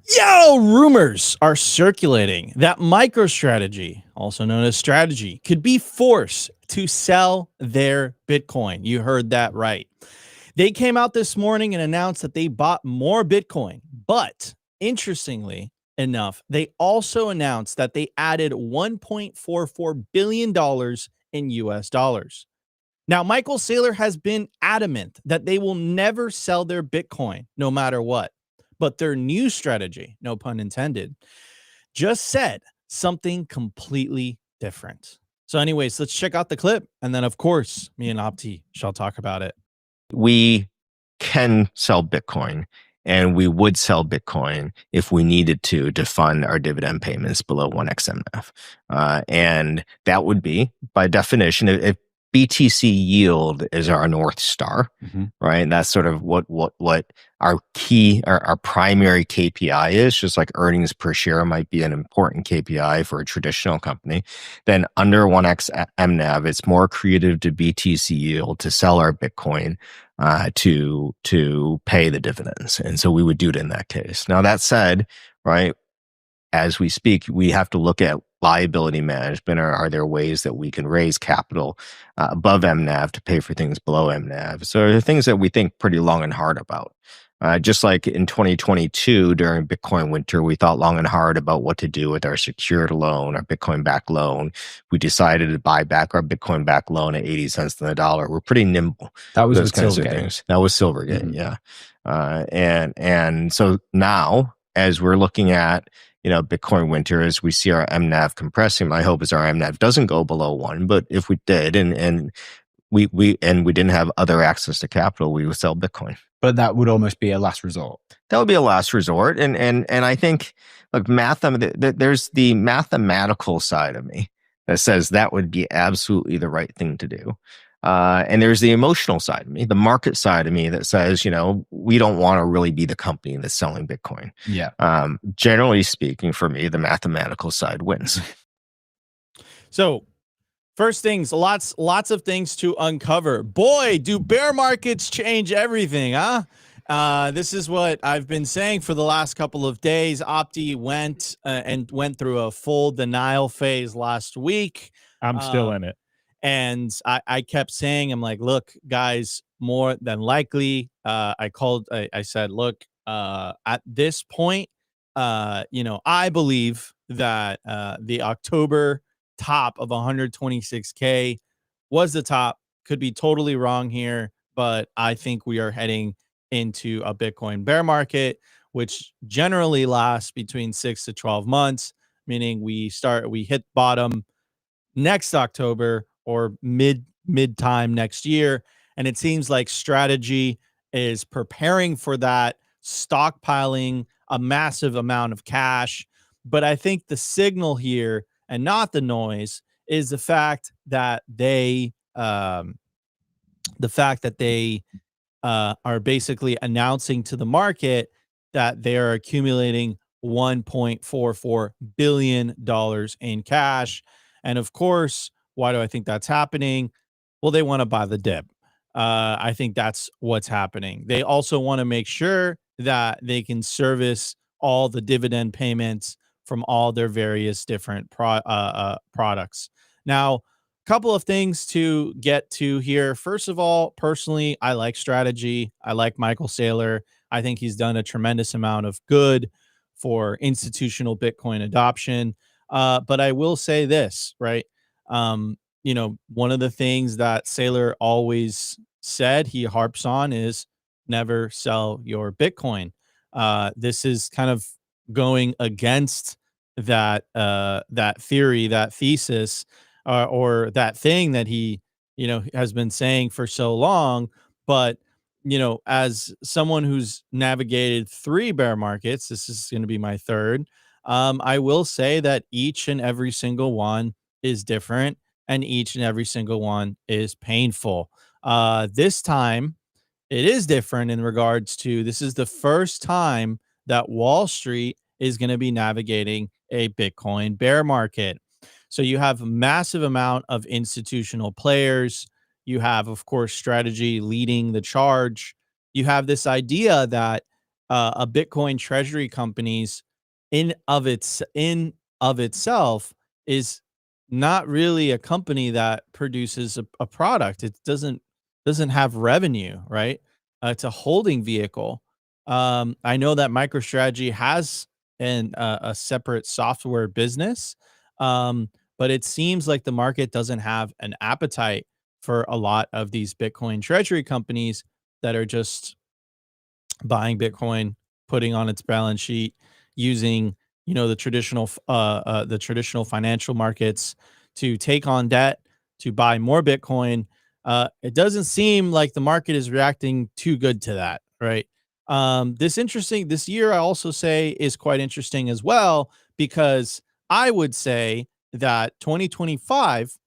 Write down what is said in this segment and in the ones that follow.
Yo, rumors are circulating that MicroStrategy, also known as Strategy, could be forced to sell their Bitcoin. You heard that right. They came out this morning and announced that they bought more Bitcoin. But interestingly enough, they also announced that they added $1.44 billion in US dollars. Now, Michael Saylor has been adamant that they will never sell their Bitcoin no matter what. But their new strategy, no pun intended, just said something completely different. So, anyways, let's check out the clip. And then, of course, me and Opti shall talk about it. We can sell Bitcoin, and we would sell Bitcoin if we needed to fund our dividend payments below 1x MNAV. And that would be, by definition, if BTC yield is our North Star, right? And that's sort of what our key, our primary KPI is, just like earnings per share might be an important KPI for a traditional company. Then under 1x MNAV, it's more accretive to BTC yield to sell our Bitcoin to pay the dividends. And so we would do it in that case. Now, that said, right, as we speak, we have to look at liability management. Are there ways that we can raise capital above MNAV to pay for things below MNAV? So there are things that we think pretty long and hard about. Just like in 2022 during Bitcoin winter, we thought long and hard about what to do with our secured loan, our Bitcoin backed loan. We decided to buy back our Bitcoin backed loan at 80 cents on the dollar. We're pretty nimble. That was those with kinds of Silvergate. things. That was Silvergate, yeah. And so now, as we're looking at Bitcoin winter, as we see our MNAV compressing, my hope is our MNAV doesn't go below 1. But if we did, and we didn't have other access to capital, we would sell Bitcoin. But that would almost be a last resort. That would be a last resort. And I think, look, there's the mathematical side of me that says that would be absolutely the right thing to do. And there's the emotional side of me, the market side of me that says, we don't want to really be the company that's selling Bitcoin. Yeah. Generally speaking, for me, the mathematical side wins. So, first things, lots of things to uncover. Boy, do bear markets change everything, huh? This is what I've been saying for the last couple of days. Opti went through a full denial phase last week. I'm still in it. And I kept saying, I'm like, look, guys, more than likely, I said, look, at this point, I believe that the October top of 126K was the top. Could be totally wrong here, but I think we are heading into a Bitcoin bear market, which generally lasts between 6 to 12 months, meaning we hit bottom next October or mid time next year. And it seems like strategy is preparing for that, stockpiling a massive amount of cash. But I think the signal here, and not the noise, is the fact that they are basically announcing to the market that they are accumulating $1.44 billion in cash. And of course, why do I think that's happening? Well, they want to buy the dip. I think that's what's happening. They also want to make sure that they can service all the dividend payments from all their various different products. Now, a couple of things to get to here. First of all, personally, I like strategy. I like Michael Saylor. I think he's done a tremendous amount of good for institutional Bitcoin adoption. But I will say this, right? One of the things that Saylor always said, he harps on, is never sell your Bitcoin. This is kind of going against that theory, that thesis, or that thing that he has been saying for so long. But as someone who's navigated 3 bear markets, this is going to be my third. I will say that each and every single one is different, and each and every single one is painful. This time it is different in regards to, this is the first time that Wall Street is going to be navigating a Bitcoin bear market. So you have a massive amount of institutional players. You have, of course, strategy leading the charge. You have this idea that a Bitcoin treasury companies in of itself is not really a company that produces a product. It doesn't have revenue, right? It's a holding vehicle. I know that MicroStrategy has a separate software business, but it seems like the market doesn't have an appetite for a lot of these Bitcoin treasury companies that are just buying Bitcoin, putting on its balance sheet, using the traditional financial markets to take on debt to buy more Bitcoin. It doesn't seem like the market is reacting too good to that, right? This year, I also say is quite interesting as well because I would say that 2025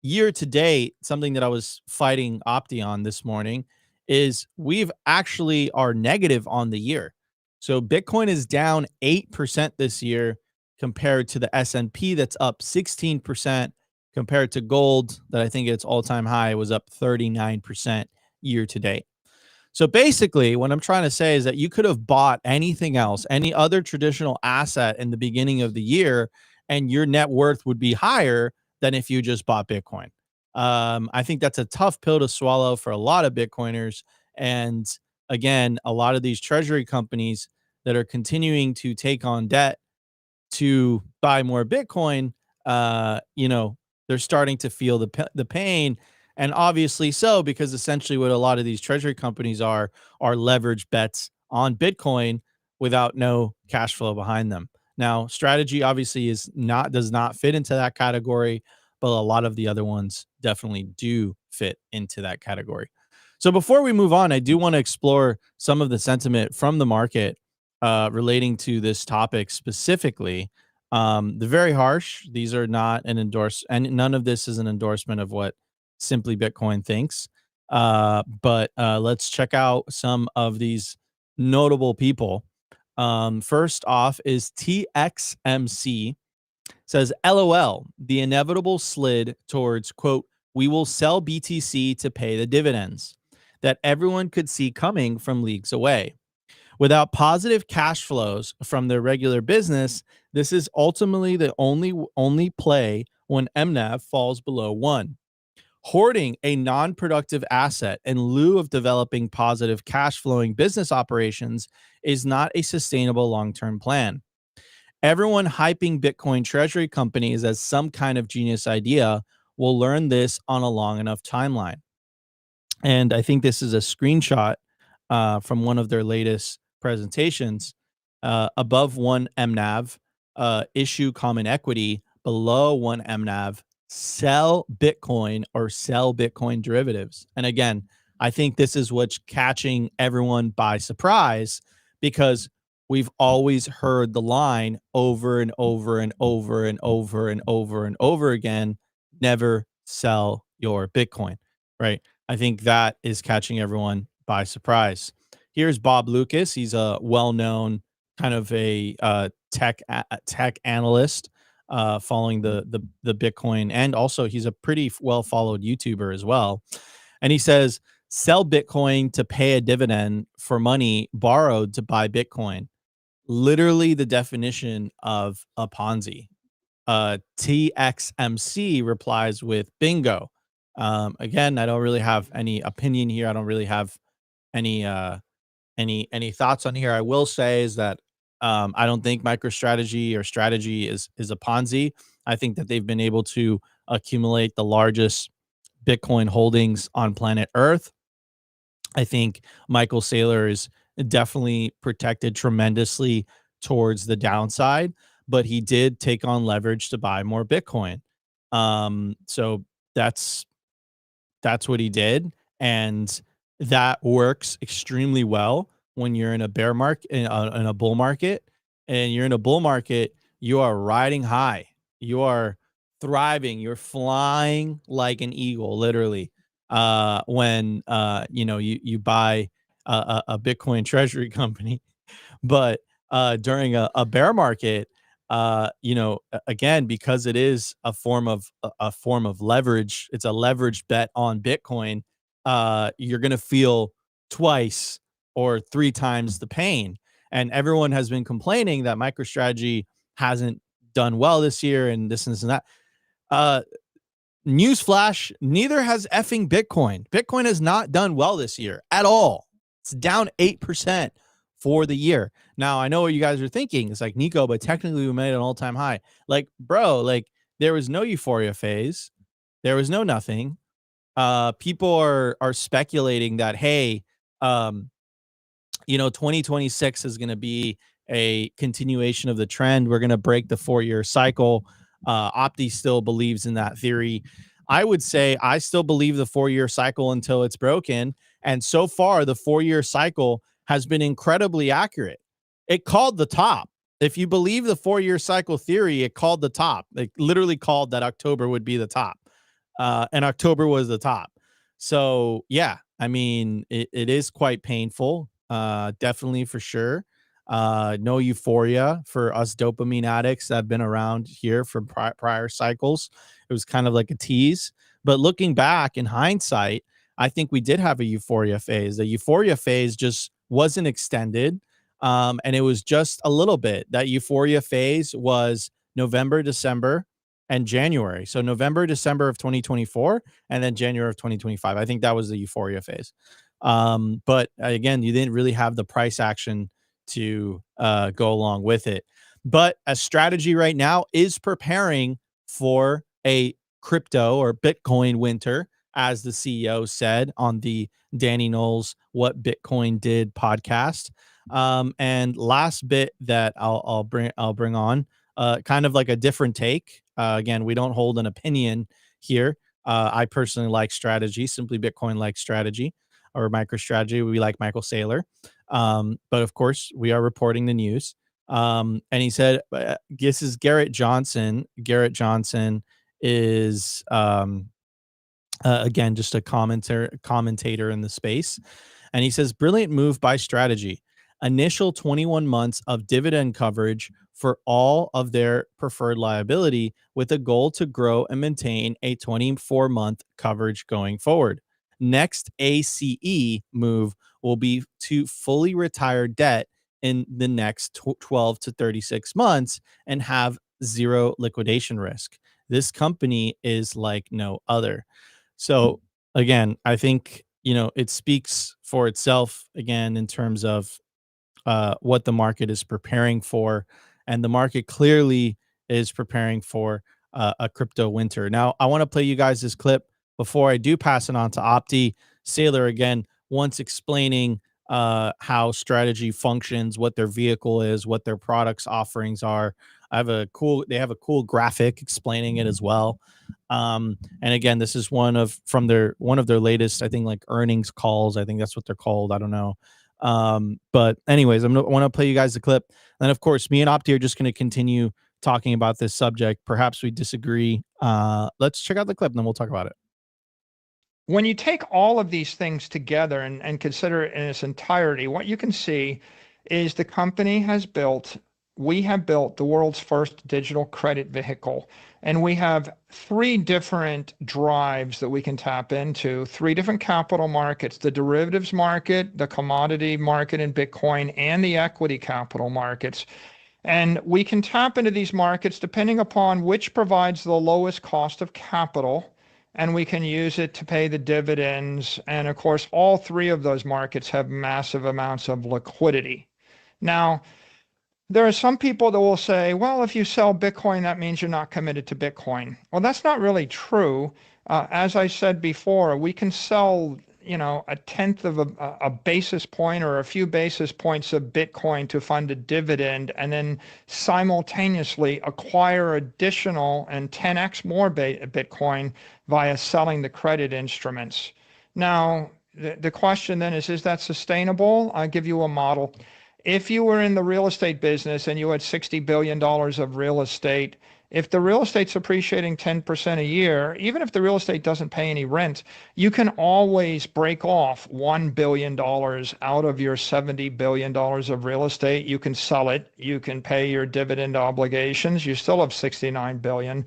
year to date, something that I was fighting Opti on this morning is we've actually are negative on the year. So Bitcoin is down 8% this year compared to the S&P that's up 16% compared to gold that I think its all-time high was up 39% year to date. So basically, what I'm trying to say is that you could have bought anything else, any other traditional asset in the beginning of the year, and your net worth would be higher than if you just bought Bitcoin. I think that's a tough pill to swallow for a lot of Bitcoiners. And again, a lot of these treasury companies that are continuing to take on debt to buy more Bitcoin, they're starting to feel the pain, and obviously so because essentially what a lot of these treasury companies are leverage bets on Bitcoin without no cash flow behind them. Now, strategy obviously does not fit into that category, but a lot of the other ones definitely do fit into that category. So before we move on, I do want to explore some of the sentiment from the market relating to this topic specifically. The very harsh. These are not an and none of this is an endorsement of what Simply Bitcoin thinks. But let's check out some of these notable people. First off is TXMC says, LOL, the inevitable slid towards, quote, we will sell BTC to pay the dividends that everyone could see coming from leagues away. Without positive cash flows from their regular business, this is ultimately the only play when MNAV falls below 1. Hoarding a non-productive asset in lieu of developing positive cash flowing business operations is not a sustainable long-term plan. Everyone hyping Bitcoin treasury companies as some kind of genius idea will learn this on a long enough timeline. And I think this is a screenshot from one of their latest presentations. Above 1 MNAV, issue common equity. Below 1 MNAV, sell Bitcoin or sell Bitcoin derivatives. And again, I think this is what's catching everyone by surprise because we've always heard the line over and over and over and over and over and over again, never sell your Bitcoin, right? I think that is catching everyone by surprise. Here's Bob Lucas. He's a well-known kind of a tech analyst following the Bitcoin, and also he's a pretty well-followed YouTuber as well. And he says, sell Bitcoin to pay a dividend for money borrowed to buy Bitcoin. Literally the definition of a Ponzi. TXMC replies with bingo. Again, I don't really have any opinion here. I don't really have any any thoughts on here. I will say is that I don't think MicroStrategy or strategy is a Ponzi. I think that they've been able to accumulate the largest Bitcoin holdings on planet Earth. I think Michael Saylor is definitely protected tremendously towards the downside, but he did take on leverage to buy more Bitcoin. So that's what he did, and that works extremely well when you're in a bear market, in a bull market, and you're in a bull market. You are riding high. You are thriving. You're flying like an eagle, literally. When you buy a Bitcoin treasury company, but during a bear market, again, because it is a form of leverage, it's a leverage bet on Bitcoin. You're gonna feel twice or three times the pain. And everyone has been complaining that MicroStrategy hasn't done well this year and this and this and that. Newsflash, neither has effing Bitcoin. Bitcoin has not done well this year at all. It's down 8% for the year. Now, I know what you guys are thinking. It's like, Nico, but technically we made an all-time high. Like, bro, like there was no euphoria phase. There was no nothing. People are speculating that, hey, 2026 is going to be a continuation of the trend. We're going to break the 4-year cycle. Opti still believes in that theory. I would say I still believe the 4-year cycle until it's broken. And so far, the 4-year cycle has been incredibly accurate. It called the top. If you believe the 4-year cycle theory, it called the top. It literally called that October would be the top. And October was the top. So, yeah, I mean, it is quite painful. Definitely for sure. No euphoria for us dopamine addicts that have been around here for prior cycles. It was kind of like a tease. But looking back in hindsight, I think we did have a euphoria phase. The euphoria phase just wasn't extended. And it was just a little bit. That euphoria phase was November, December, and January. So November, December of 2024, and then January of 2025. I think that was the euphoria phase. But again, you didn't really have the price action to go along with it. But a strategy right now is preparing for a crypto or Bitcoin winter, as the CEO said on the Danny Knowles What Bitcoin Did podcast. And last bit that I'll bring on, kind of like a different take. Again, we don't hold an opinion here. I personally like strategy. Simply Bitcoin likes strategy, or MicroStrategy. We like Michael Saylor. But of course, we are reporting the news. And he said, this is Garrett Johnson. Garrett Johnson is, again, just a commentator in the space. And he says, brilliant move by strategy. Initial 21 months of dividend coverage for all of their preferred liability, with a goal to grow and maintain a 24-month coverage going forward. Next ACE move will be to fully retire debt in the next 12 to 36 months and have zero liquidation risk. This company is like no other. So again, I think, it speaks for itself again in terms of what the market is preparing for. And the market clearly is preparing for a crypto winter. Now, I want to play you guys this clip before I do pass it on to Opti. Saylor, again, once explaining how strategy functions, what their vehicle is, what their products offerings are. They have a cool graphic explaining it as well. And again, this is one of their latest, I think, like earnings calls. I think that's what they're called. I don't know. But anyways, I want to play you guys the clip. And of course, me and Opti are just going to continue talking about this subject. Perhaps we disagree. Let's check out the clip and then we'll talk about it. When you take all of these things together and consider it in its entirety, what you can see is the company we have built the world's first digital credit vehicle. And we have 3 different drives that we can tap into, 3 different capital markets: the derivatives market, the commodity market in Bitcoin, and the equity capital markets. And we can tap into these markets depending upon which provides the lowest cost of capital, and we can use it to pay the dividends. And of course, all 3 of those markets have massive amounts of liquidity. Now, there are some people that will say, well, if you sell Bitcoin, that means you're not committed to Bitcoin. Well, that's not really true. As I said before, we can sell, a tenth of a basis point or a few basis points of Bitcoin to fund a dividend, and then simultaneously acquire additional and 10x more Bitcoin via selling the credit instruments. Now, the question then is that sustainable? I'll give you a model. If you were in the real estate business and you had $60 billion of real estate, if the real estate's appreciating 10% a year, even if the real estate doesn't pay any rent, you can always break off $1 billion out of your $70 billion of real estate. You can sell it. You can pay your dividend obligations. You still have $69 billion.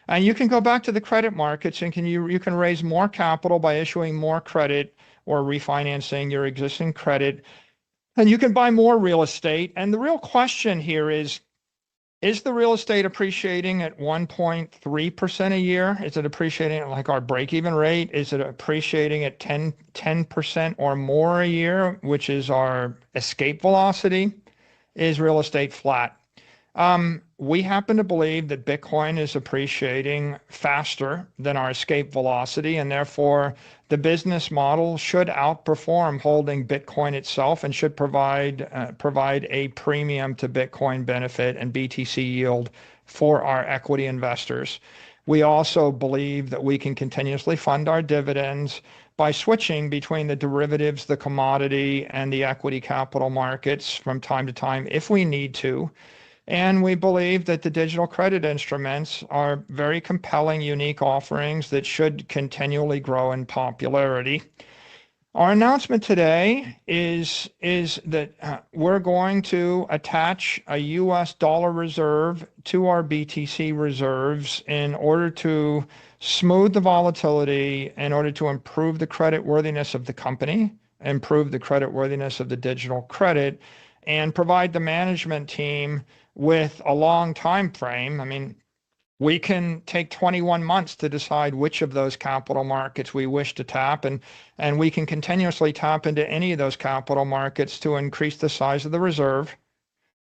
And you can go back to the credit markets and you can raise more capital by issuing more credit or refinancing your existing credit. And you can buy more real estate. And the real question here is the real estate appreciating at 1.3% a year? Is it appreciating at like our break-even rate? Is it appreciating at 10% or more a year, which is our escape velocity? Is real estate flat? We happen to believe that Bitcoin is appreciating faster than our escape velocity, and therefore the business model should outperform holding Bitcoin itself and should provide a premium to Bitcoin benefit and BTC yield for our equity investors. We also believe that we can continuously fund our dividends by switching between the derivatives, the commodity, and the equity capital markets from time to time if we need to. And we believe that the digital credit instruments are very compelling, unique offerings that should continually grow in popularity. Our announcement today is that we're going to attach a US dollar reserve to our BTC reserves in order to smooth the volatility, in order to improve the credit worthiness of the company, improve the credit worthiness of the digital credit, and provide the management team with a long time frame. I mean, we can take 21 months to decide which of those capital markets we wish to tap, and we can continuously tap into any of those capital markets to increase the size of the reserve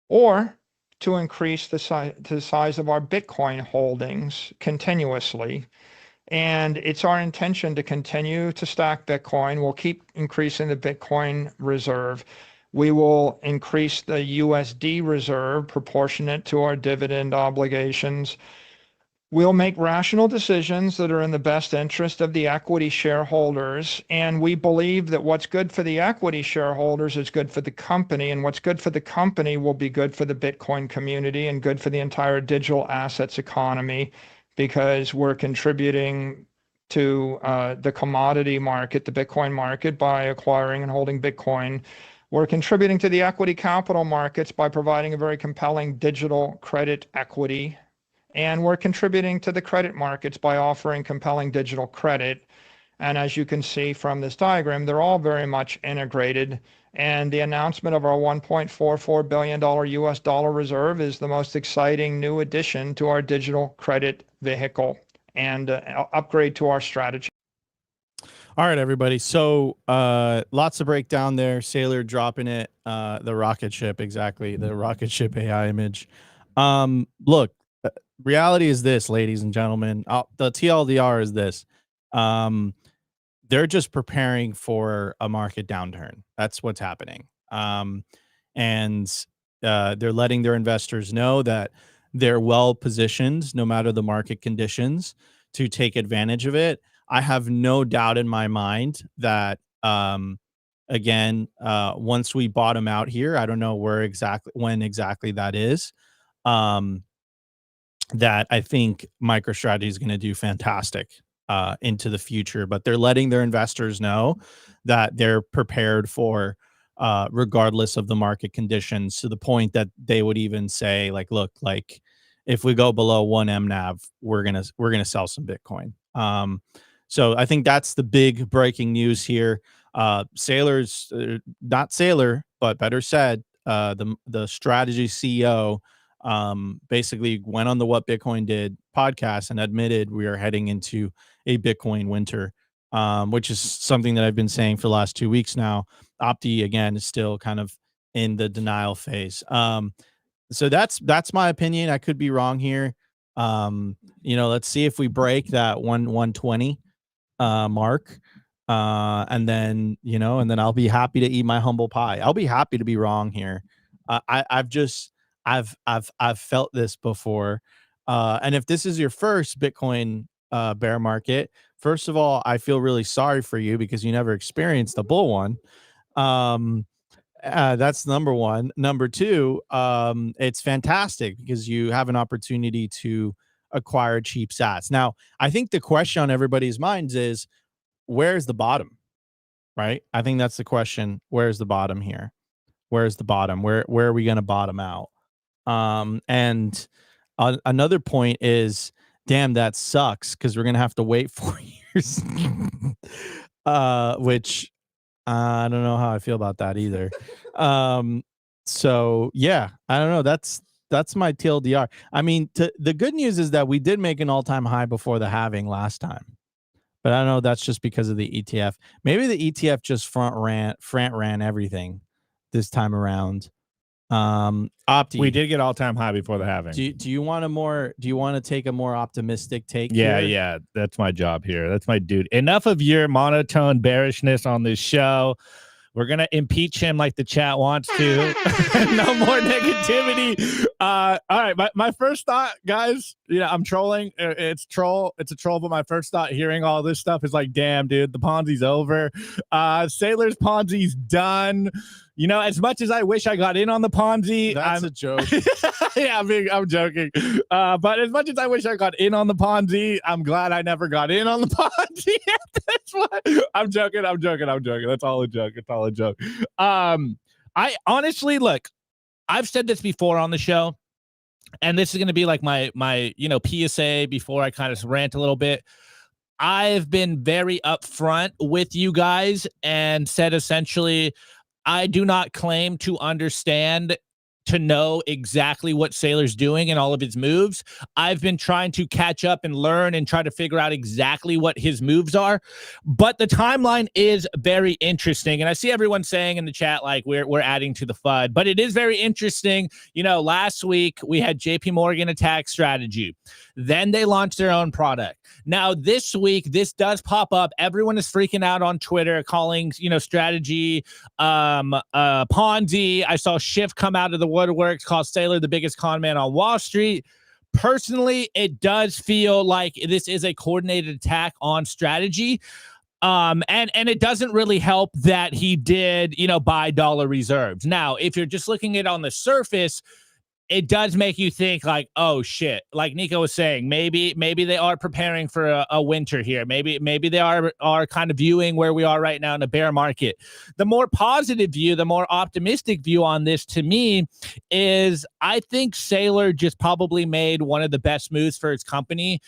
or to increase the size of our Bitcoin holdings continuously. And it's our intention to continue to stack Bitcoin. We'll keep increasing the Bitcoin reserve. We will increase the USD reserve proportionate to our dividend obligations. We'll make rational decisions that are in the best interest of the equity shareholders. And we believe that what's good for the equity shareholders is good for the company. And what's good for the company will be good for the Bitcoin community and good for the entire digital assets economy, because we're contributing to the commodity market, the Bitcoin market, by acquiring and holding Bitcoin. We're contributing to the equity capital markets by providing a very compelling digital credit equity. And we're contributing to the credit markets by offering compelling digital credit. And as you can see from this diagram, they're all very much integrated. And the announcement of our $1.44 billion US dollar reserve is the most exciting new addition to our digital credit vehicle and upgrade to our strategy. All right, everybody. So lots of breakdown there. Sailor dropping it. The rocket ship, exactly. The rocket ship AI image. Look, reality is this, ladies and gentlemen. The TLDR is this. They're just preparing for a market downturn. That's what's happening. And they're letting their investors know that they're well positioned, no matter the market conditions, to take advantage of it. I have no doubt in my mind that, again, once we bottom out here, I don't know when exactly that is, that I think MicroStrategy is going to do fantastic into the future. But they're letting their investors know that they're prepared for, regardless of the market conditions, to the point that they would even say, like, look, like if we go below 1 MNAV, we're gonna sell some Bitcoin. So I think that's the big breaking news here. Sailor's not Sailor, but better said, the strategy CEO basically went on the What Bitcoin Did podcast and admitted we are heading into a Bitcoin winter, which is something that I've been saying for the last 2 weeks now. Opti, again, is still kind of in the denial phase. So that's my opinion. I could be wrong here. Let's see if we break that 120 mark, and then I'll be happy to eat my humble pie. I'll be happy to be wrong here. I've felt this before, and if this is your first Bitcoin bear market, first of all, I feel really sorry for you because you never experienced a bull one. That's number one. Number two, it's fantastic because you have an opportunity to acquire cheap sats. Now, I think the question on everybody's minds is, where's the bottom, right? I think that's the question. Where's the bottom here? Where's the bottom? Where are we going to bottom out? And another point is, damn, that sucks because we're going to have to wait 4 years, which I don't know how I feel about that either. So yeah, I don't know. That's my TLDR. I mean, the good news is that we did make an all-time high before the halving last time, but I don't know. That's just because of the ETF. Maybe the ETF just front ran everything this time around. Opti, We did get all-time high before the halving. do you want to take a more optimistic take? Yeah, here? yeah, that's my job here. That's my dude. Enough of your monotone bearishness on this show. We're gonna impeach him like the chat wants to. No more negativity. All right, my first thought, guys. I'm trolling. It's a troll, but my first thought hearing all this stuff is like, damn, dude, the Ponzi's over. Sailor's Ponzi's done. As much as I wish I got in on the Ponzi, That's a joke. yeah, I'm joking. But as much as I wish I got in on the Ponzi, I'm glad I never got in on the Ponzi. That's what I'm joking. That's all a joke. It's all a joke. I honestly, look, I've said this before on the show, and this is going to be like my PSA before I kind of rant a little bit. I've been very upfront with you guys and said essentially, I do not claim to understand, to know exactly what Sailor's doing and all of his moves. I've been trying to catch up and learn and try to figure out exactly what his moves are. But the timeline is very interesting. And I see everyone saying in the chat, like, we're adding to the FUD, but it is very interesting. Last week we had JP Morgan attack strategy. Then they launched their own product. Now this week, this does pop up. Everyone is freaking out on Twitter, calling, strategy, Ponzi. I saw Schiff come out of the woodworks, call Sailor the biggest con man on Wall Street. Personally, it does feel like this is a coordinated attack on strategy. And it doesn't really help that he did, buy dollar reserves. Now, if you're just looking at it on the surface, it does make you think like, oh shit, like Nico was saying, maybe they are preparing for a winter here. Maybe they are kind of viewing where we are right now in a bear market. The more positive view, the more optimistic view on this to me is I think Sailor just probably made one of the best moves for his company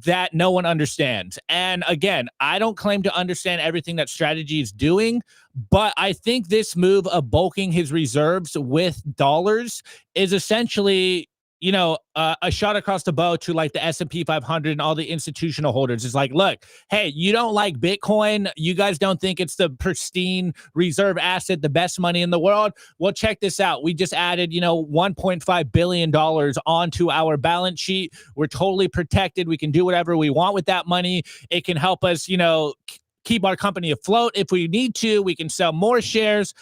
that no one understands. And again, I don't claim to understand everything that strategy is doing, but I think this move of bulking his reserves with dollars is essentially, a shot across the bow to like the S&P 500 and all the institutional holders. It's like, look, hey, you don't like Bitcoin. You guys don't think it's the pristine reserve asset, the best money in the world. Well, check this out. We just added, $1.5 billion onto our balance sheet. We're totally protected. We can do whatever we want with that money. It can help us, keep our company afloat. If we need to, we can sell more shares.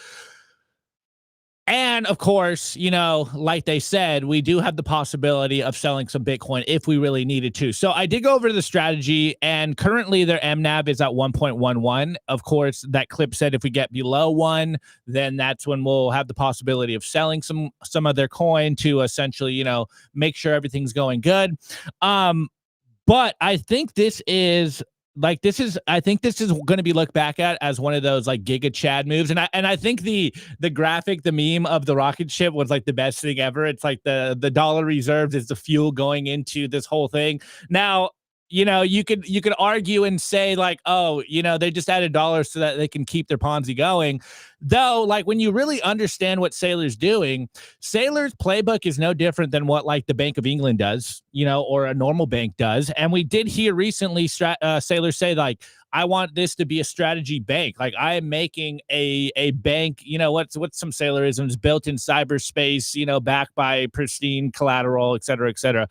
And of course, like they said, we do have the possibility of selling some Bitcoin if we really needed to. So I did go over the strategy, and currently their MNAV is at 1.11. Of course, that clip said if we get below 1, then that's when we'll have the possibility of selling some of their coin to essentially, make sure everything's going good. But I think this is going to be looked back at as one of those like Giga Chad moves. And I think the graphic, the meme of the rocket ship was like the best thing ever. It's like the dollar reserves is the fuel going into this whole thing. Now, you could argue and say like, oh, they just added dollars so that they can keep their Ponzi going. Though, like when you really understand what Sailor's doing, Sailor's playbook is no different than what like the Bank of England does, or a normal bank does. And we did hear recently Sailor say like, I want this to be a strategy bank. Like I am making a bank, what's some Sailorisms built in cyberspace, backed by pristine collateral, et cetera, et cetera.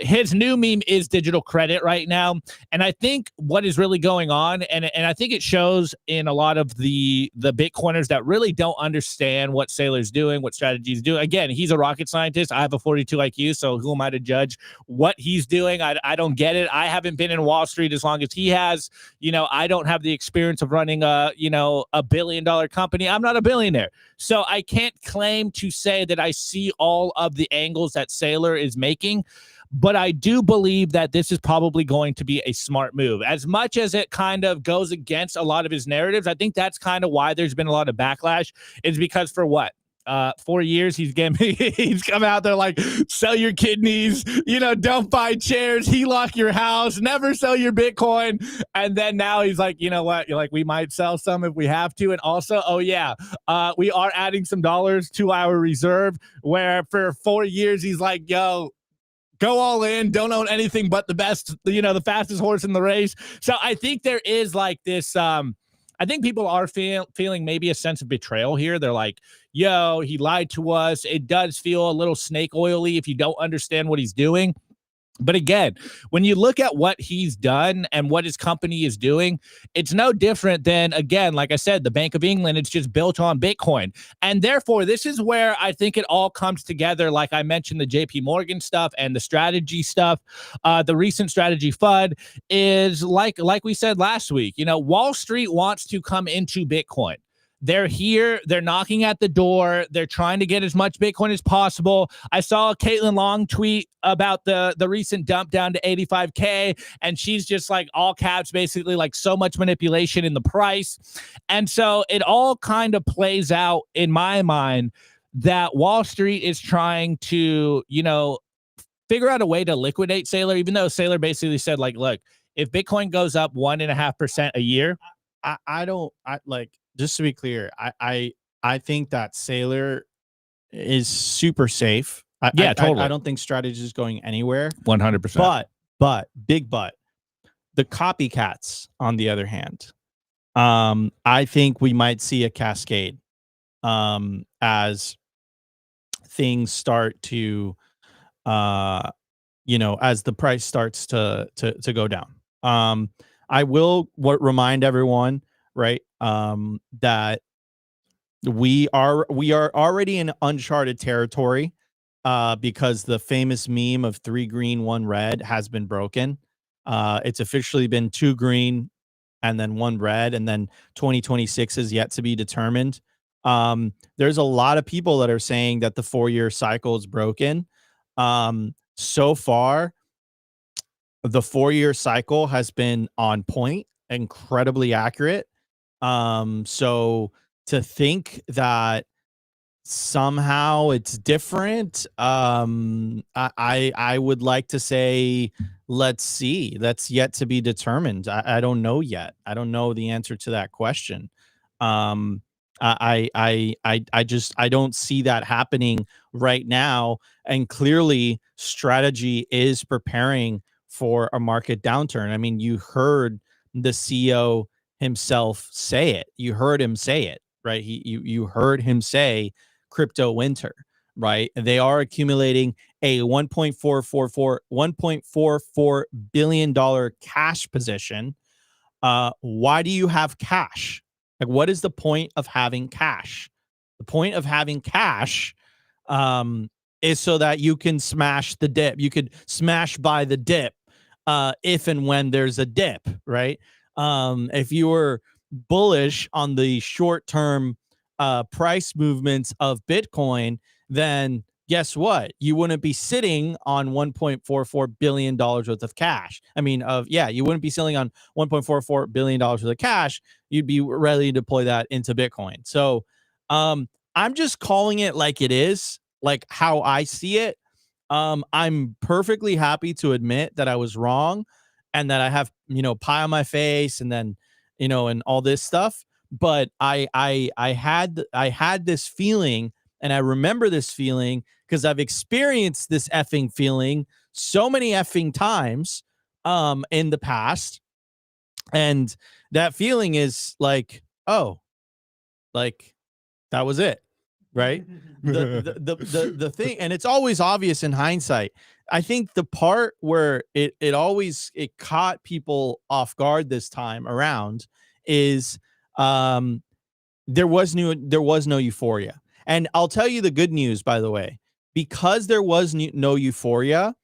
His new meme is digital credit right now. And I think what is really going on, and I think it shows in a lot of the Bitcoiners that really don't understand what Sailor's doing, what strategy he's doing. Again, he's a rocket scientist. I have a 42 IQ, so who am I to judge what he's doing? I don't get it. I haven't been in Wall Street as long as he has. I don't have the experience of running a $1 billion company. I'm not a billionaire. So I can't claim to say that I see all of the angles that Sailor is making. But I do believe that this is probably going to be a smart move. As much as it kind of goes against a lot of his narratives, I think that's kind of why there's been a lot of backlash, is because for what? 4 years he's he's come out there like, sell your kidneys, don't buy shares, HELOC your house, never sell your Bitcoin. And then now he's like, you know what, you're like, we might sell some if we have to. And also, oh yeah, we are adding some dollars to our reserve, where for 4 years he's like, yo, go all in, don't own anything but the best, the fastest horse in the race. So I think there is like this, I think people are feeling maybe a sense of betrayal here. They're like, yo, he lied to us. It does feel a little snake oily if you don't understand what he's doing. But again, when you look at what he's done and what his company is doing, it's no different than, again, like I said, the Bank of England, it's just built on Bitcoin. And therefore, this is where I think it all comes together. Like I mentioned, the JP Morgan stuff and the strategy stuff, the recent strategy FUD is like we said last week, Wall Street wants to come into Bitcoin. They're here. They're knocking at the door. They're trying to get as much Bitcoin as possible. I saw Caitlin Long tweet about the recent dump down to 85K, and she's just like all caps, basically like so much manipulation in the price. And so it all kind of plays out in my mind that Wall Street is trying to, figure out a way to liquidate Saylor, even though Saylor basically said like, look, if Bitcoin goes up 1.5% a year, just to be clear, I think that Saylor is super safe. Totally. I don't think strategy is going anywhere. 100%. But the copycats, on the other hand, I think we might see a cascade as things start to, as the price starts to go down. I will remind everyone, right, that we are already in uncharted territory, because the famous meme of 3 green, 1 red has been broken. It's officially been 2 green and then 1 red, and then 2026 is yet to be determined. There's a lot of people that are saying that the 4-year cycle is broken. So far, the 4-year cycle has been on point, incredibly accurate. So to think that somehow it's different, I would like to say, let's see. That's yet to be determined. I don't know yet. I don't know the answer to that question. I don't see that happening right now. And clearly, strategy is preparing for a market downturn. I mean, you heard the CEO himself say it. You heard him say it, right? You heard him say crypto winter, right? They are accumulating a $1.44 billion cash position. Why do you have cash? Like, what is the point of having cash? The point of having cash is so that you can smash the dip. You could smash by the dip if and when there's a dip, right? If you were bullish on the short-term price movements of Bitcoin, then guess what? You wouldn't be sitting on $1.44 billion worth of cash. I mean, you wouldn't be sitting on $1.44 billion worth of cash. You'd be ready to deploy that into Bitcoin. So I'm just calling it like it is, like how I see it. I'm perfectly happy to admit that I was wrong and that I have, pie on my face and then, and all this stuff. But I had this feeling, and I remember this feeling because I've experienced this effing feeling so many effing times in the past. And that feeling is like, oh, like that was it. Right. The thing, and it's always obvious in hindsight. I think the part where it caught people off guard this time around is there was no euphoria. And I'll tell you the good news, by the way, because there was no euphoria.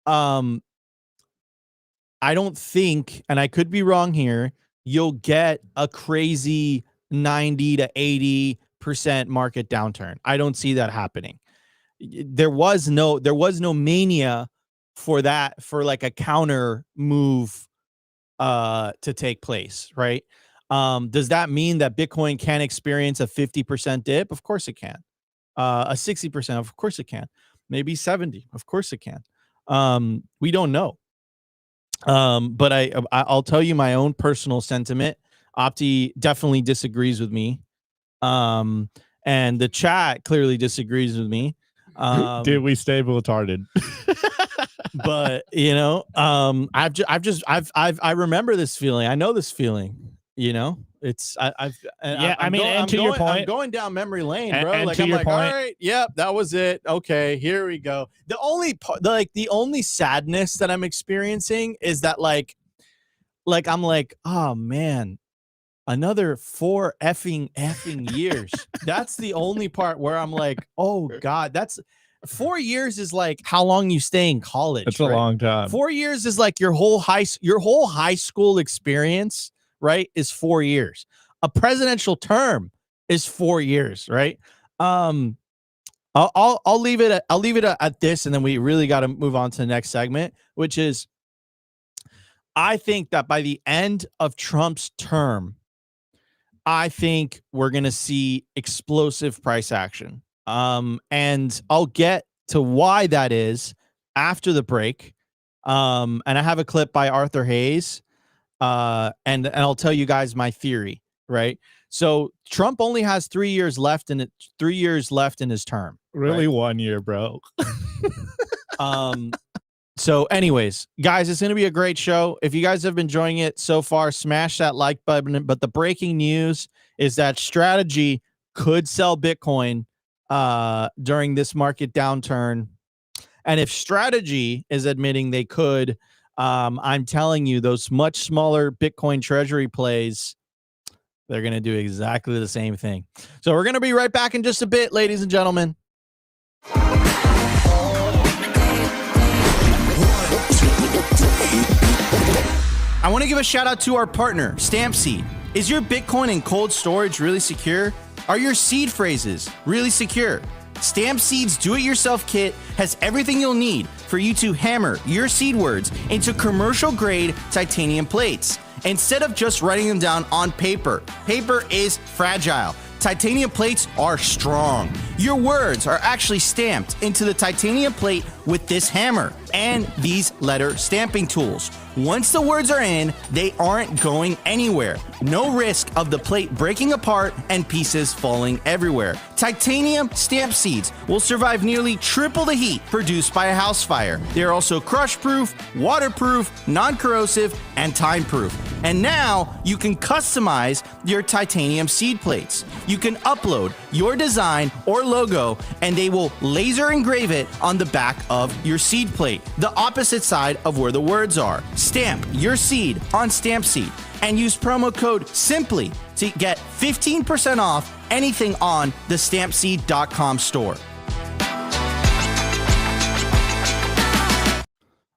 I don't think, and I could be wrong here, you'll get a crazy 90 to 80% market downturn. I don't see that happening. There was no mania for that, for like a counter move to take place, right? Does that mean that Bitcoin can experience a 50% dip? Of course it can. a 60%, of course it can. Maybe 70, of course it can. We don't know. But I'll tell you my own personal sentiment. Opti definitely disagrees with me. And the chat clearly disagrees with me. Dude, we stable retarded. But you know, I remember this feeling. I know this feeling. You know, it's I'm going down memory lane, bro. And like to I'm your like, point, all right, yep, that was it. Okay, here we go. The only part, the only sadness that I'm experiencing is that like I'm like, oh man, another 4 effing years. That's the only part where I'm like, oh God, that's 4 years is like how long you stay in college. It's a long time. 4 years is like your whole high school experience, right? Is 4 years. A presidential term is 4 years, right? I'll leave it at this, and then we really got to move on to the next segment, which is I think that by the end of Trump's term, I think we're going to see explosive price action. And I'll get to why that is after the break. And I have a clip by Arthur Hayes. And I'll tell you guys my theory, right? So Trump only has 3 years left in it, 3 years left in his term. Really, right? 1 year, bro. So anyways, guys, it's going to be a great show. If you guys have been enjoying it so far, smash that like button. But the breaking news is that Strategy could sell Bitcoin during this market downturn. And if Strategy is admitting they could, I'm telling you, those much smaller Bitcoin treasury plays, they're going to do exactly the same thing. So we're going to be right back in just a bit, ladies and gentlemen. I want to give a shout out to our partner, StampSeed. Is your Bitcoin in cold storage really secure? Are your seed phrases really secure? StampSeed's do-it-yourself kit has everything you'll need for you to hammer your seed words into commercial-grade titanium plates. Instead of just writing them down on paper, paper is fragile. Titanium plates are strong. Your words are actually stamped into the titanium plate with this hammer and these letter stamping tools. Once the words are in, they aren't going anywhere. No risk of the plate breaking apart and pieces falling everywhere. Titanium stamp seeds will survive nearly triple the heat produced by a house fire. They are also crush-proof, waterproof, non-corrosive, and time-proof. And now you can customize your titanium seed plates. You can upload your design or logo and they will laser engrave it on the back of your seed plate, the opposite side of where the words are. Stamp your seed on StampSeed and use promo code SIMPLY to get 15% off anything on the stampseed.com store.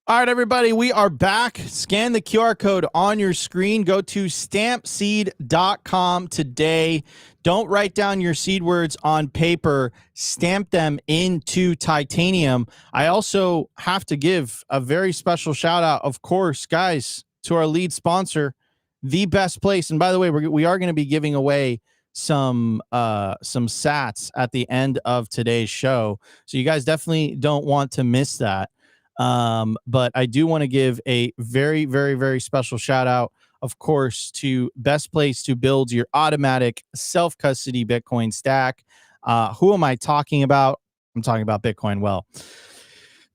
All right, everybody, we are back. Scan the QR code on your screen. Go to stampseed.com today. Don't write down your seed words on paper. Stamp them into titanium. I also have to give a very special shout out, of course, guys, to our lead sponsor, The Best Place. And by the way, we are going to be giving away some sats at the end of today's show. So you guys definitely don't want to miss that. But I do want to give a very, very, very special shout out, of course, to Best Place to build your automatic self-custody Bitcoin stack. Who am I talking about? I'm talking about Bitcoin Well.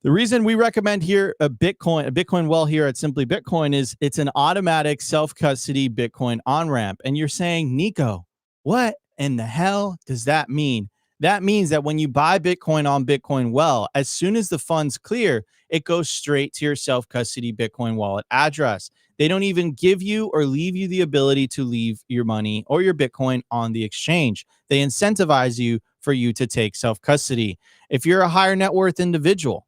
The reason we recommend here a Bitcoin Well here at Simply Bitcoin is it's an automatic self-custody Bitcoin on-ramp. And you're saying, Nico, what in the hell does that mean? That means that when you buy Bitcoin on Bitcoin Well, as soon as the funds clear, it goes straight to your self-custody Bitcoin wallet address. They don't even give you or leave you the ability to leave your money or your Bitcoin on the exchange. They incentivize you for you to take self-custody. If you're a higher net worth individual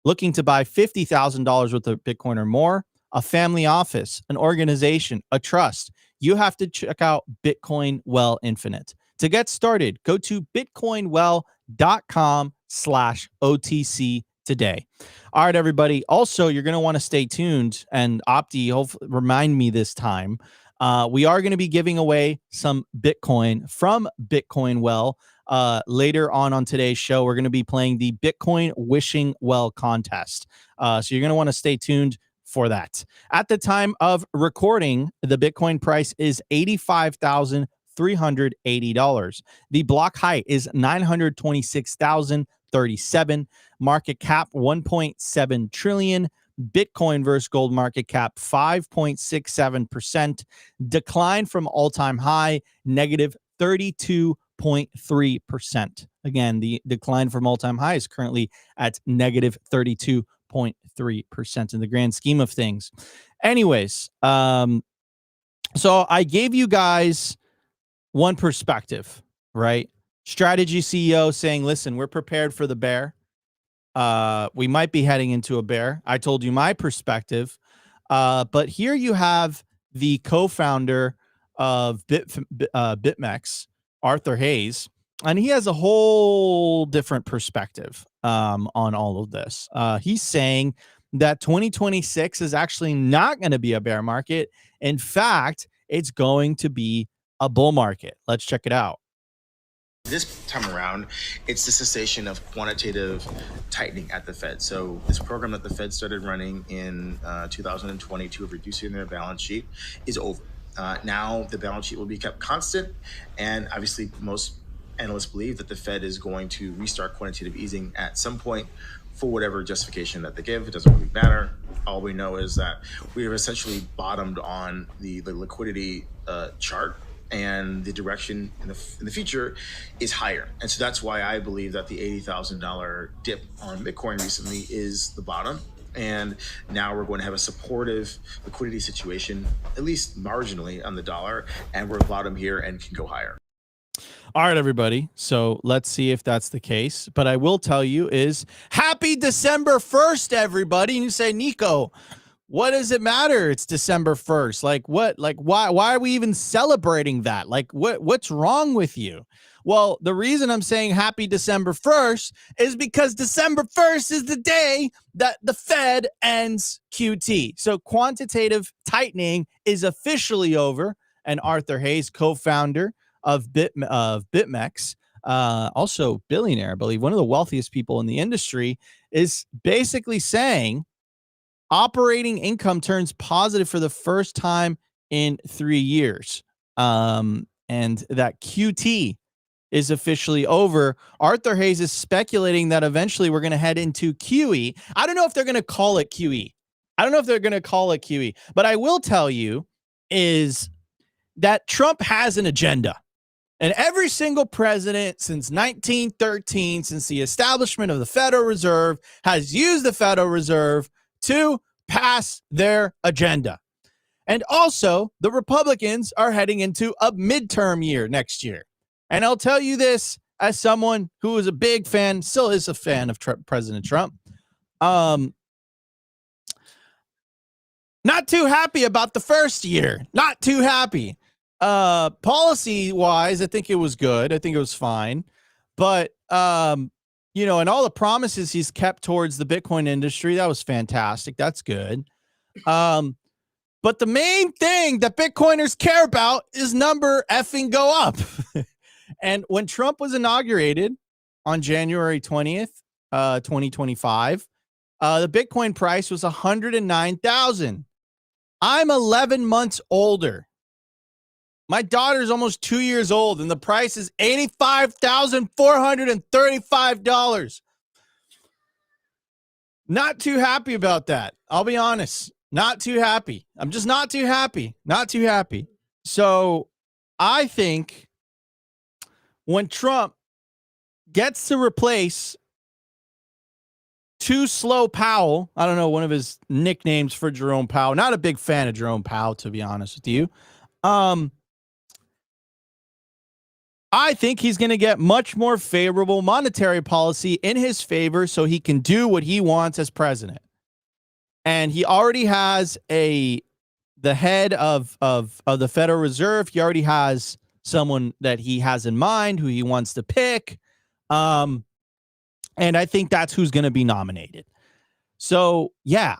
looking to buy $50,000 worth of Bitcoin or more, a family office, an organization, a trust, you have to check out Bitcoin Well Infinite. To get started, go to bitcoinwell.com/OTC today. All right, everybody. Also, you're going to want to stay tuned, and Opti, hopefully remind me this time. We are going to be giving away some Bitcoin from Bitcoin Well later on today's show, we're going to be playing the Bitcoin Wishing Well contest. So you're going to want to stay tuned for that. At the time of recording, the Bitcoin price is $85,380. The block height is 926,037. Market cap 1.7 trillion. Bitcoin versus gold market cap 5.67%. Decline from all-time high, negative 32.3%. Again, the decline from all-time high is currently at negative 32.3% in the grand scheme of things. Anyways, so I gave you guys one perspective, right? Strategy CEO saying, listen, we're prepared for the bear. We might be heading into a bear. I told you my perspective. But here you have the co-founder of BitMEX, Arthur Hayes, and he has a whole different perspective on all of this. He's saying that 2026 is actually not going to be a bear market. In fact, it's going to be a bull market. Let's check it out. This time around, it's the cessation of quantitative tightening at the Fed. So this program that the Fed started running in 2022 of reducing their balance sheet is over. Now the balance sheet will be kept constant, and obviously most analysts believe that the Fed is going to restart quantitative easing at some point for whatever justification that they give. It doesn't really matter. All we know is that we have essentially bottomed on the liquidity chart, and the direction in the future is higher. And so that's why I believe that the $80,000 dip on Bitcoin recently is the bottom. And now we're going to have a supportive liquidity situation, at least marginally on the dollar, and we're bottom here and can go higher. All right, everybody. So let's see if that's the case. But I will tell you is happy December 1st, everybody. And you say, Nico, what does it matter? It's December 1st. Like what? Like why are we even celebrating that? Like what's wrong with you? Well, the reason I'm saying happy December 1st is because December 1st is the day that the Fed ends QT. So quantitative tightening is officially over. And Arthur Hayes, co-founder of BitMEX, also billionaire, I believe, one of the wealthiest people in the industry, is basically saying operating income turns positive for the first time in 3 years. And that QT is officially over. Arthur Hayes is speculating that eventually we're going to head into QE. I don't know if they're going to call it QE. But I will tell you is that Trump has an agenda. And every single president since 1913, since the establishment of the Federal Reserve, has used the Federal Reserve to pass their agenda. And also, the Republicans are heading into a midterm year next year. And I'll tell you this as someone who is a big fan, still is a fan of President Trump. Not too happy about the first year. Not too happy. Policy-wise, I think it was good. I think it was fine. But you know, and all the promises he's kept towards the Bitcoin industry, that was fantastic. That's good. But the main thing that Bitcoiners care about is number effing go up. And when Trump was inaugurated on January 20th, 2025, the Bitcoin price was 109,000. I'm 11 months older. My daughter's almost 2 years old, and the price is $85,435. Not too happy about that. I'll be honest. Not too happy. I'm just not too happy. Not too happy. So I think when Trump gets to replace Too Slow Powell, I don't know, one of his nicknames for Jerome Powell. Not a big fan of Jerome Powell, to be honest with you. I think he's going to get much more favorable monetary policy in his favor so he can do what he wants as president. And he already has the head of the Federal Reserve. He already has someone that he has in mind who he wants to pick. And I think that's who's going to be nominated. So, yeah,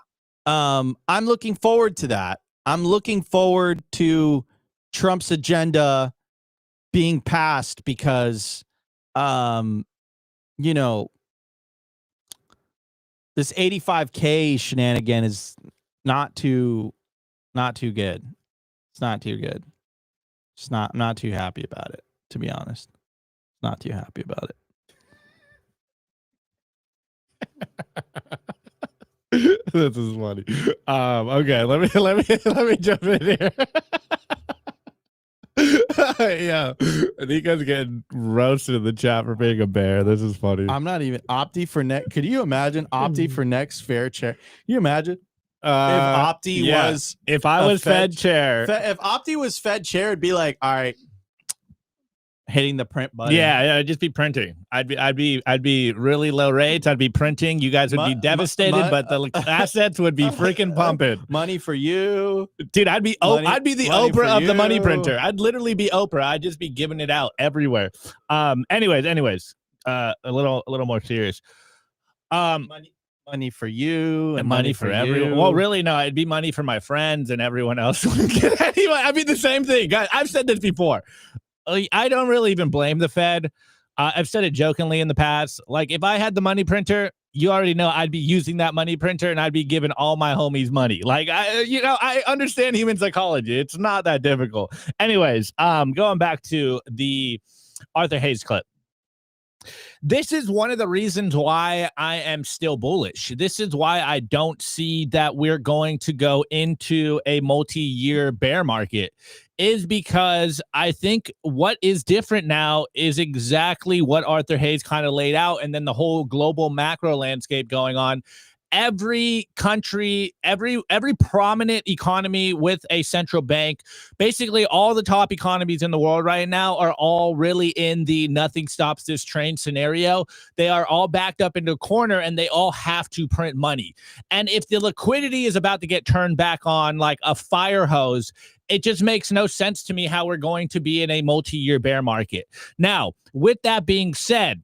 I'm looking forward to that. I'm looking forward to Trump's agenda being passed because you know, this 85K shenanigan is not too good. It's not too good. I'm not too happy about it, to be honest. Not too happy about it. This is funny. Okay, let me jump in here. Yeah, Nico's getting roasted in the chat for being a bear. This is funny. I'm not even Opti for next. Could you imagine Opti for next fair chair? Can you imagine if Opti was? If I was Fed chair, if Opti was Fed chair, it'd be like, all right, hitting the print button. Yeah, I'd just be printing. I'd be really low rates. I'd be printing. You guys would be devastated, but the assets would be freaking pumping. Money for you, dude. I'd be the Oprah of the money printer. I'd literally be Oprah. I'd just be giving it out everywhere. Anyways, a little more serious. Money for you and money for everyone. Well, really, no, it'd be money for my friends and everyone else. Anyway, I mean the same thing, guys. I've said this before. I don't really even blame the Fed. I've said it jokingly in the past. Like, if I had the money printer, you already know I'd be using that money printer and I'd be giving all my homies money. Like, I understand human psychology. It's not that difficult. Anyways, going back to the Arthur Hayes clip. This is one of the reasons why I am still bullish. This is why I don't see that we're going to go into a multi-year bear market, is because I think what is different now is exactly what Arthur Hayes kind of laid out, and then the whole global macro landscape going on. Every country, every prominent economy with a central bank, basically all the top economies in the world right now are all really in the nothing stops this train scenario. They are all backed up into a corner and they all have to print money. And if the liquidity is about to get turned back on like a fire hose, it just makes no sense to me how we're going to be in a multi-year bear market. Now, with that being said,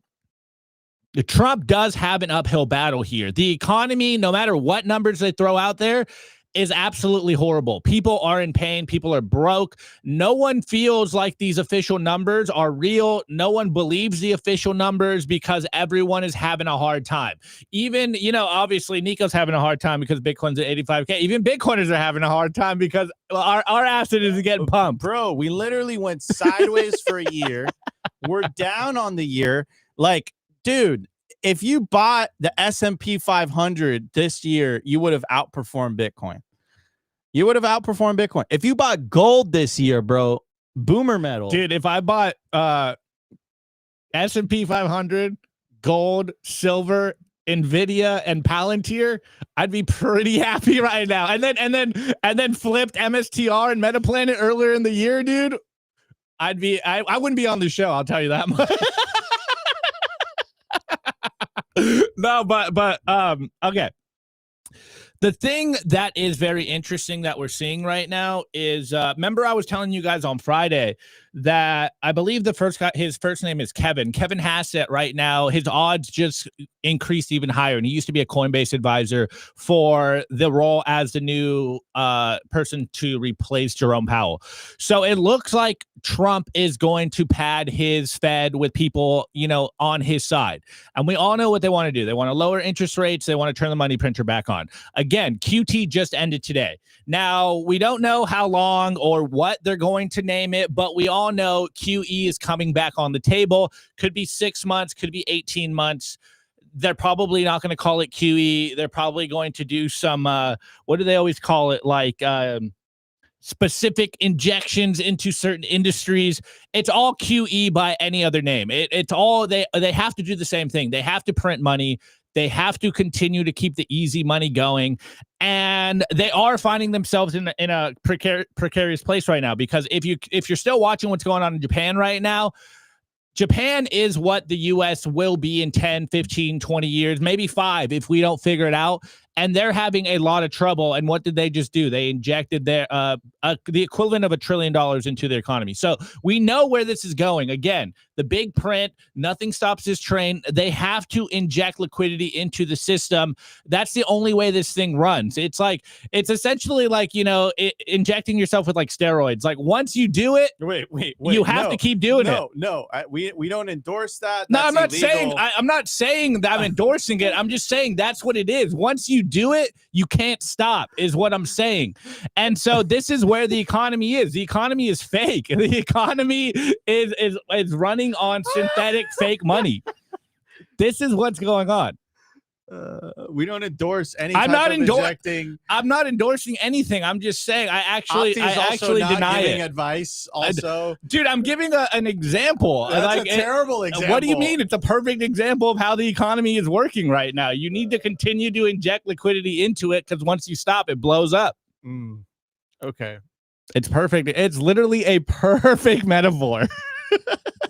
Trump does have an uphill battle here. The economy, no matter what numbers they throw out there, is absolutely horrible. People are in pain. People are broke. No one feels like these official numbers are real. No one believes the official numbers because everyone is having a hard time. Even, obviously Nico's having a hard time because Bitcoin's at 85K. Even Bitcoiners are having a hard time because our asset is getting pumped. Bro, we literally went sideways for a year. We're down on the year. Like, dude, if you bought the S&P 500 this year, you would have outperformed Bitcoin. You would have outperformed Bitcoin. If you bought gold this year, bro, boomer metal. Dude, if I bought S&P 500, gold, silver, Nvidia, and Palantir, I'd be pretty happy right now. And then flipped MSTR and Metaplanet earlier in the year, dude. I wouldn't be on the show, I'll tell you that much. No, but okay. The thing that is very interesting that we're seeing right now is, remember I was telling you guys on Friday that I believe his first name is Kevin. Kevin Hassett right now, his odds just increased even higher. And he used to be a Coinbase advisor for the role as the new person to replace Jerome Powell. So it looks like Trump is going to pad his Fed with people, on his side. And we all know what they want to do. They want to lower interest rates. They want to turn the money printer back on. Again, QT just ended today. Now, we don't know how long or what they're going to name it, but we all know QE is coming back on the table. Could be 6 months, could be 18 months. They're probably not going to call it QE. They're probably going to do some, what do they always call it? Like specific injections into certain industries. It's all QE by any other name. It's all, they have to do the same thing. They have to print money. They have to continue to keep the easy money going. And they are finding themselves in a precarious place right now, because if you're still watching what's going on in Japan right now, Japan is what the U.S. will be in 10, 15, 20 years, maybe 5 if we don't figure it out. and they're having a lot of trouble. And what did they just do? They injected their the equivalent of $1 trillion into their economy. So we know where this is going. Again, the big print, nothing stops this train. They have to inject liquidity into the system. That's the only way this thing runs. It's essentially like, you know, injecting yourself with like steroids. Like once you do it, wait, you have to keep doing it. No, we don't endorse that. No, That's illegal. I'm not saying that I'm endorsing it. I'm just saying that's what it is. Once you do it, you can't stop, is what I'm saying. And so this is where the economy is. The economy is fake. The economy is running on synthetic fake money. This is what's going on. We don't endorse any. I'm not injecting. I'm not endorsing anything. I'm just saying I actually not deny giving it. Advice also, dude. I'm giving an example. That's like, a terrible example. What do you mean? It's a perfect example of how the economy is working right now. You need to continue to inject liquidity into it because once you stop, it blows up. Okay, it's perfect. It's literally a perfect metaphor.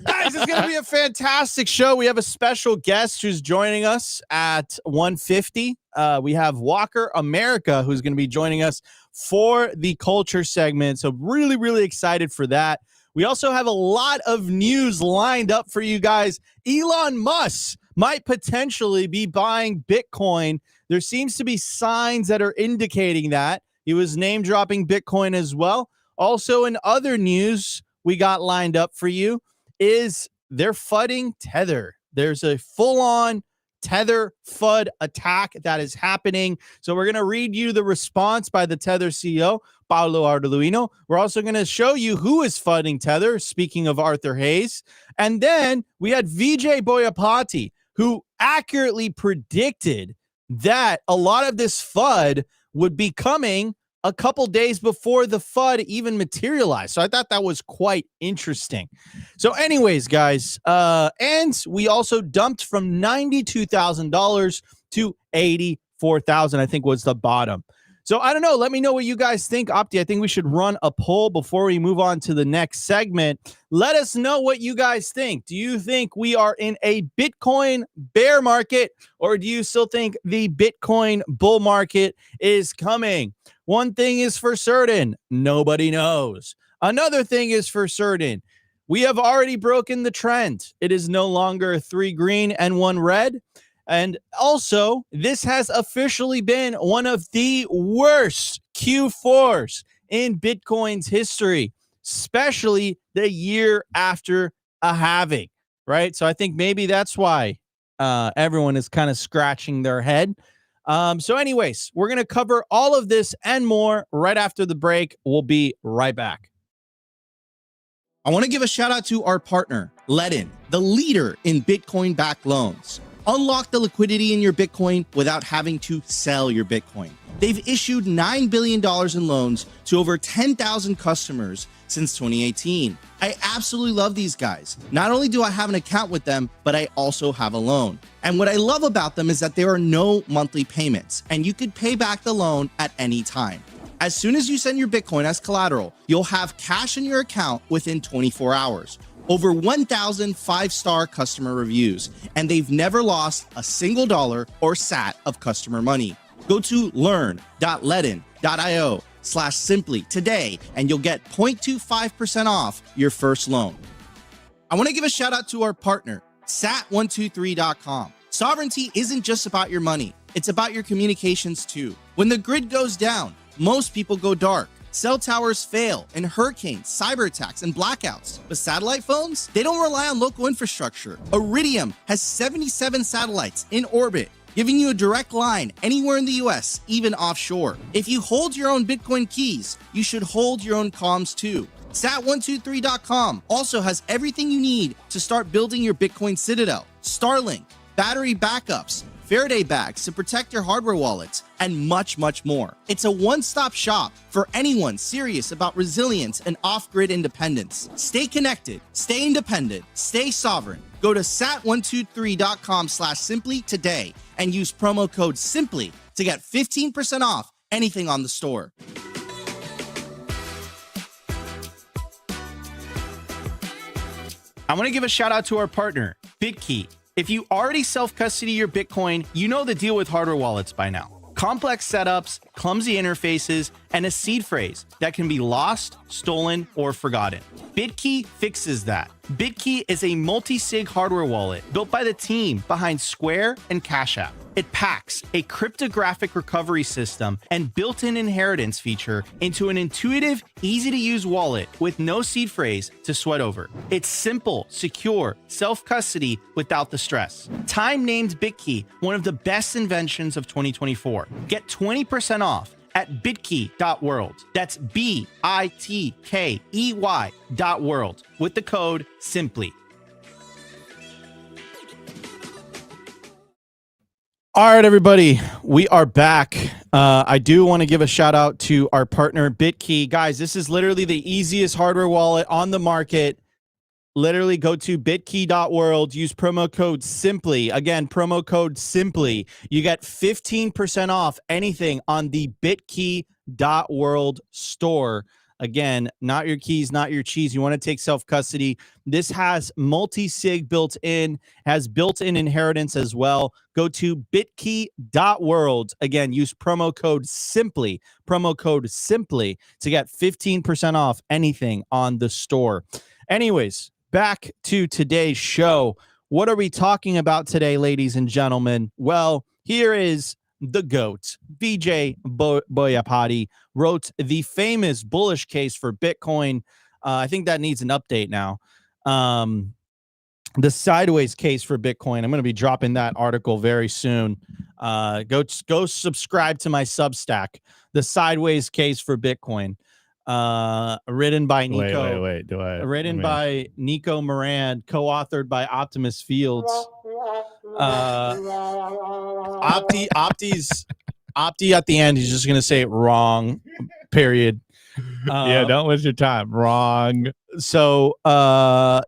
Guys, it's going to be a fantastic show. We have a special guest who's joining us at 1:50. We have Walker America, who's going to be joining us for the culture segment. So really, really excited for that. We also have a lot of news lined up for you guys. Elon Musk might potentially be buying Bitcoin. There seems to be signs that are indicating that. He was name dropping Bitcoin as well. Also in other news we got lined up for you is they're FUDing Tether. There's a full-on Tether FUD attack that is happening. So we're going to read you the response by the Tether CEO, Paolo Arduino. We're also going to show you who is FUDing Tether, speaking of Arthur Hayes. And then we had Vijay Boyapati, who accurately predicted that a lot of this FUD would be coming a couple days before the FUD even materialized. So I thought that was quite interesting. So anyways, guys, and we also dumped from $92,000 to $84,000, I think was the bottom. So I don't know. Let me know what you guys think. Opti, I think we should run a poll before we move on to the next segment. Let us know what you guys think. Do you think we are in a Bitcoin bear market, or do you still think the Bitcoin bull market is coming? One thing is for certain, nobody knows. Another thing is for certain, we have already broken the trend. It is no longer 3 green and 1 red. And also, this has officially been one of the worst Q4s in Bitcoin's history, especially the year after a halving, right? So I think maybe that's why everyone is kind of scratching their head. So anyways, we're going to cover all of this and more right after the break. We'll be right back. I want to give a shout out to our partner, Ledin, the leader in Bitcoin-backed loans. Unlock the liquidity in your Bitcoin without having to sell your Bitcoin. They've issued $9 billion in loans to over 10,000 customers since 2018. I absolutely love these guys. Not only do I have an account with them, but I also have a loan. And what I love about them is that there are no monthly payments, and you could pay back the loan at any time. As soon as you send your Bitcoin as collateral, you'll have cash in your account within 24 hours. Over 1,000 5-star customer reviews, and they've never lost a single dollar or sat of customer money. Go to learn.ledin.io/simply today, and you'll get 0.25% off your first loan. I want to give a shout out to our partner, sat123.com. Sovereignty isn't just about your money. It's about your communications too. When the grid goes down, most people go dark. Cell towers fail in hurricanes, cyber attacks, and blackouts. But satellite phones, they don't rely on local infrastructure. Iridium has 77 satellites in orbit, giving you a direct line anywhere in the US, even offshore. If you hold your own Bitcoin keys, you should hold your own comms too. Sat123.com also has everything you need to start building your Bitcoin citadel. Starlink, battery backups, Faraday bags to protect your hardware wallets, and much, much more. It's a one-stop shop for anyone serious about resilience and off-grid independence. Stay connected, stay independent, stay sovereign. Go to sat123.com/simply today and use promo code SIMPLY to get 15% off anything on the store. I want to give a shout out to our partner, BitKey. If you already self-custody your Bitcoin, you know the deal with hardware wallets by now. complex setups, clumsy interfaces, and a seed phrase that can be lost, stolen, or forgotten. BitKey fixes that. BitKey is a multi-sig hardware wallet built by the team behind Square and Cash App. It packs a cryptographic recovery system and built-in inheritance feature into an intuitive, easy-to-use wallet with no seed phrase to sweat over. It's simple, secure, self-custody without the stress. Time named BitKey one of the best inventions of 2024. Get 20% off at bitkey.world. That's BITKEY.world with the code SIMPLY. All right, everybody, we are back. I do want to give a shout out to our partner, BitKey. Guys, this is literally the easiest hardware wallet on the market. Literally go to bitkey.world, use promo code SIMPLY. Again, promo code SIMPLY. You get 15% off anything on the bitkey.world store. Again, not your keys, not your cheese. You want to take self-custody. This has multi-sig built in, has built-in inheritance as well. Go to bitkey.world. Again, use promo code SIMPLY to get 15% off anything on the store. Anyways, back to today's show. What are we talking about today, ladies and gentlemen? Well, here is the GOAT, Vijay Boyapati, wrote the famous bullish case for Bitcoin. I think that needs an update now. The sideways case for Bitcoin. I'm going to be dropping that article very soon. Go subscribe to my Substack. The sideways case for Bitcoin. Written by Nico. Written by Nico Moran, co-authored by Optimus Fields. Opti at the end, he's just gonna say it wrong. Period. Yeah, don't waste your time. Wrong. So so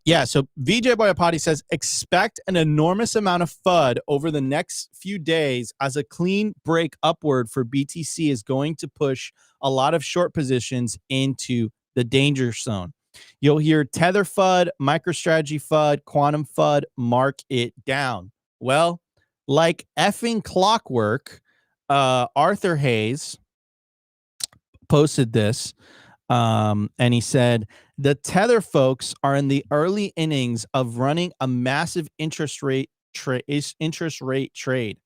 Vijay Boyapati says expect an enormous amount of FUD over the next few days as a clean break upward for BTC is going to push a lot of short positions into the danger zone. You'll hear Tether FUD, MicroStrategy FUD, Quantum FUD, mark it down. Well, like effing clockwork, Arthur Hayes posted this, and he said, the Tether folks are in the early innings of running a massive interest rate trade.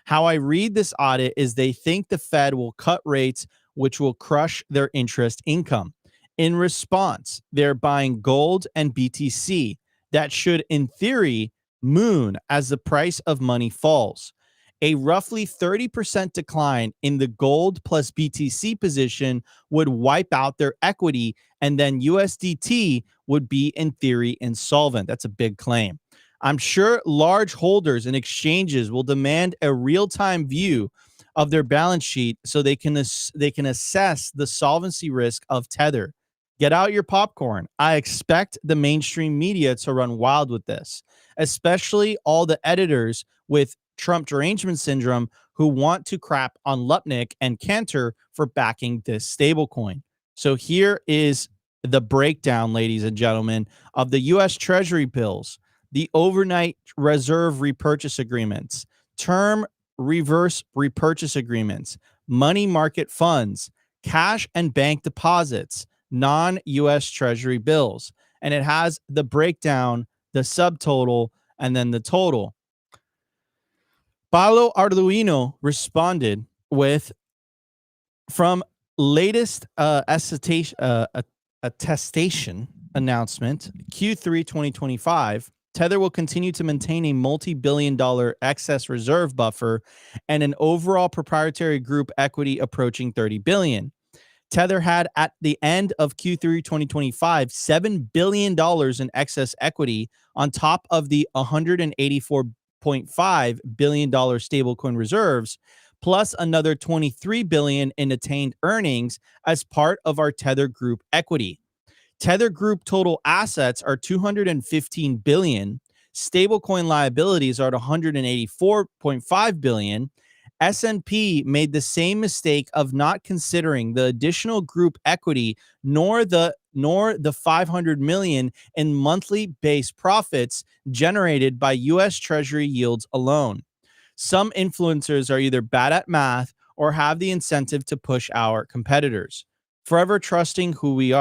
How I read this audit is they think the Fed will cut rates, which will crush their interest income. In response, they're buying gold and BTC that should, in theory, moon as the price of money falls. A roughly 30% decline in the gold plus BTC position would wipe out their equity, and then USDT would be, in theory, insolvent. That's a big claim. I'm sure large holders and exchanges will demand a real-time view of their balance sheet so they can assess the solvency risk of Tether. Get out your popcorn. I expect the mainstream media to run wild with this, especially all the editors with Trump derangement syndrome who want to crap on Lupnick and Cantor for backing this stablecoin. So here is the breakdown, ladies and gentlemen, of the U.S. Treasury bills, the overnight reserve repurchase agreements, term reverse repurchase agreements, money market funds, cash and bank deposits, non-U.S. Treasury bills. And it has the breakdown, the subtotal, and then the total. Paolo Arduino responded with, from latest attestation announcement, Q3 2025, Tether will continue to maintain a multi-billion-dollar excess reserve buffer and an overall proprietary group equity approaching $30 billion. Tether had, at the end of Q3 2025, $7 billion in excess equity on top of the $184.5 billion stablecoin reserves, plus another $23 billion in attained earnings as part of our Tether Group equity. Tether Group total assets are $215 billion. Stablecoin liabilities are at $184.5 billion. S&P made the same mistake of not considering the additional group equity nor the $500 million in monthly base profits generated by U.S. Treasury yields alone. Some influencers are either bad at math or have the incentive to push our competitors. Forever trusting who we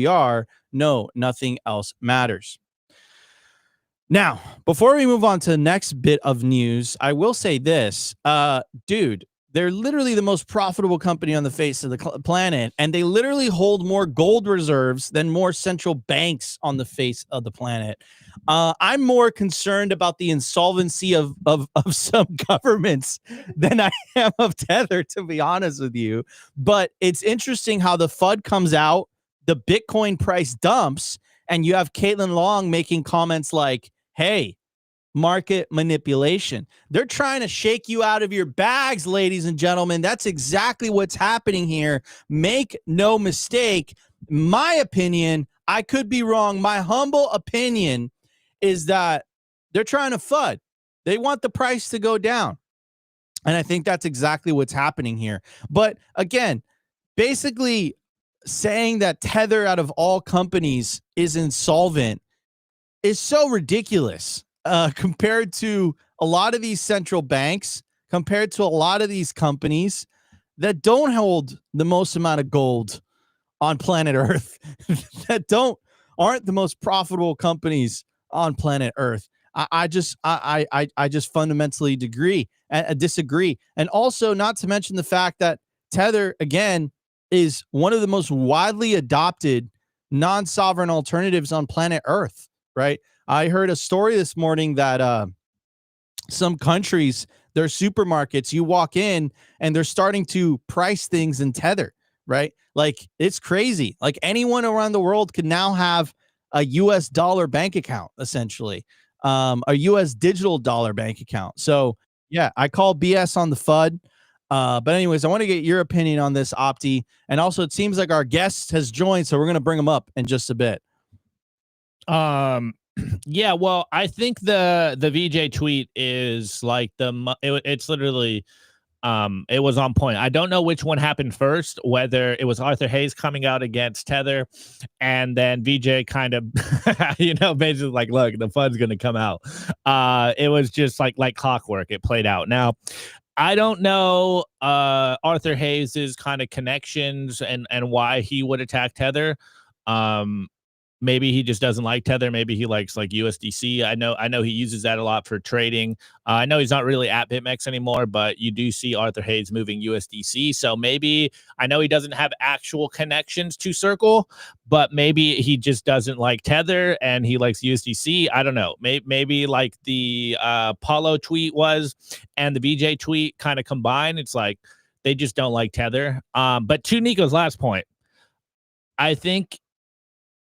are. No, nothing else matters. Now, before we move on to the next bit of news, I will say this, dude, they're literally the most profitable company on the face of the planet, and they literally hold more gold reserves than more central banks on the face of the planet. I'm more concerned about the insolvency of some governments than I am of Tether, to be honest with you. But it's interesting how the FUD comes out, the Bitcoin price dumps, and you have Caitlin Long making comments like, hey, market manipulation. They're trying to shake you out of your bags, ladies and gentlemen. That's exactly what's happening here. Make no mistake. My opinion, I could be wrong. My humble opinion is that they're trying to FUD. They want the price to go down. And I think that's exactly what's happening here. But again, basically saying that Tether, out of all companies, is insolvent is so ridiculous. Compared to a lot of these central banks, compared to a lot of these companies that don't hold the most amount of gold on planet Earth, that aren't the most profitable companies on planet Earth. I just fundamentally disagree. And also, not to mention the fact that Tether, again, is one of the most widely adopted non-sovereign alternatives on planet Earth, right? I heard a story this morning that some countries, their supermarkets, you walk in and they're starting to price things in Tether, right? Like, it's crazy. Like, anyone around the world can now have a US dollar bank account, essentially, a US digital dollar bank account. So yeah, I call BS on the FUD. But anyways, I want to get your opinion on this, Opti. And also, it seems like our guest has joined, so we're going to bring him up in just a bit. Yeah, well, I think the VJ tweet is like it's literally it was on point. I don't know which one happened first, whether it was Arthur Hayes coming out against Tether and then VJ kind of basically like, look, the FUD's gonna come out. It was just like clockwork. It played out. Now, I don't know Arthur Hayes's kind of connections and why he would attack Tether. Maybe he just doesn't like Tether. Maybe he likes like USDC. I know he uses that a lot for trading. I know he's not really at BitMEX anymore, but you do see Arthur Hayes moving USDC. So maybe, I know he doesn't have actual connections to Circle, but maybe he just doesn't like Tether and he likes USDC. I don't know. Maybe like the Paulo tweet was and the VJ tweet kind of combined. It's like they just don't like Tether. But to Nico's last point, I think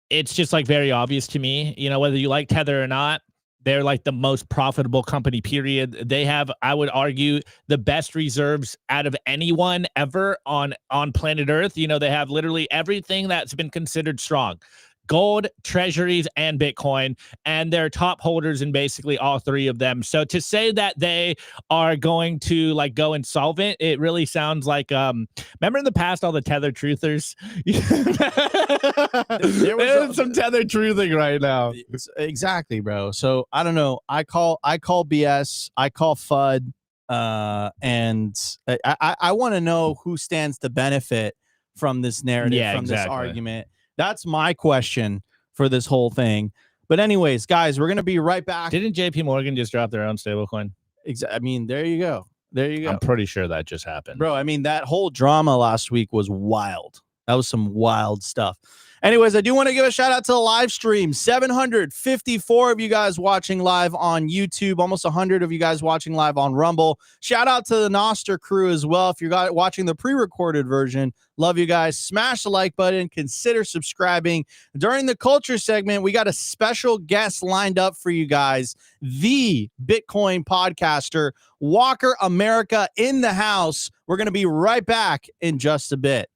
it's just like very obvious to me, whether you like Tether or not, they're like the most profitable company, period. They have, I would argue, the best reserves out of anyone ever on planet Earth. They have literally everything that's been considered strong: gold, treasuries, and Bitcoin, and they're top holders in basically all three of them. So to say that they are going to like go insolvent, it really sounds like remember in the past all the Tether truthers? There's some Tether truthing right now. Exactly, bro. So I don't know. I call BS. I call FUD. And I want to know who stands to benefit from this narrative, this argument. That's my question for this whole thing. But anyways, guys, we're going to be right back. Didn't JP Morgan just drop their own stablecoin? I mean, there you go. There you go. I'm pretty sure that just happened. Bro, I mean, that whole drama last week was wild. That was some wild stuff. Anyways, I do want to give a shout out to the live stream. 754 of you guys watching live on YouTube. Almost 100 of you guys watching live on Rumble. Shout out to the Nostr crew as well. If you're watching the pre-recorded version, love you guys. Smash the like button. Consider subscribing. During the culture segment, we got a special guest lined up for you guys. The Bitcoin podcaster, Walker America, in the house. We're going to be right back in just a bit.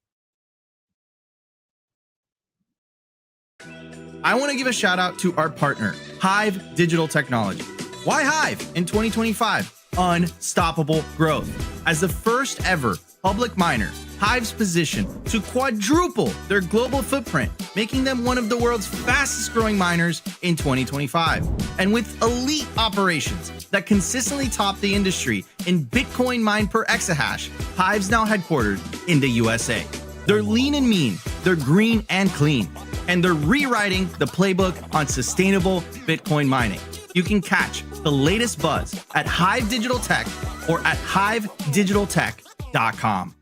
I want to give a shout out to our partner, HIVE Digital Technology. Why HIVE in 2025? unstoppable growth. As the first ever public miner, HIVE's position to quadruple their global footprint, making them one of the world's fastest growing miners in 2025. And with elite operations that consistently top the industry in Bitcoin mined per exahash, HIVE's now headquartered in the USA. They're lean and mean, they're green and clean, and they're rewriting the playbook on sustainable Bitcoin mining. You can catch the latest buzz at HIVE Digital Tech or at hivedigitaltech.com.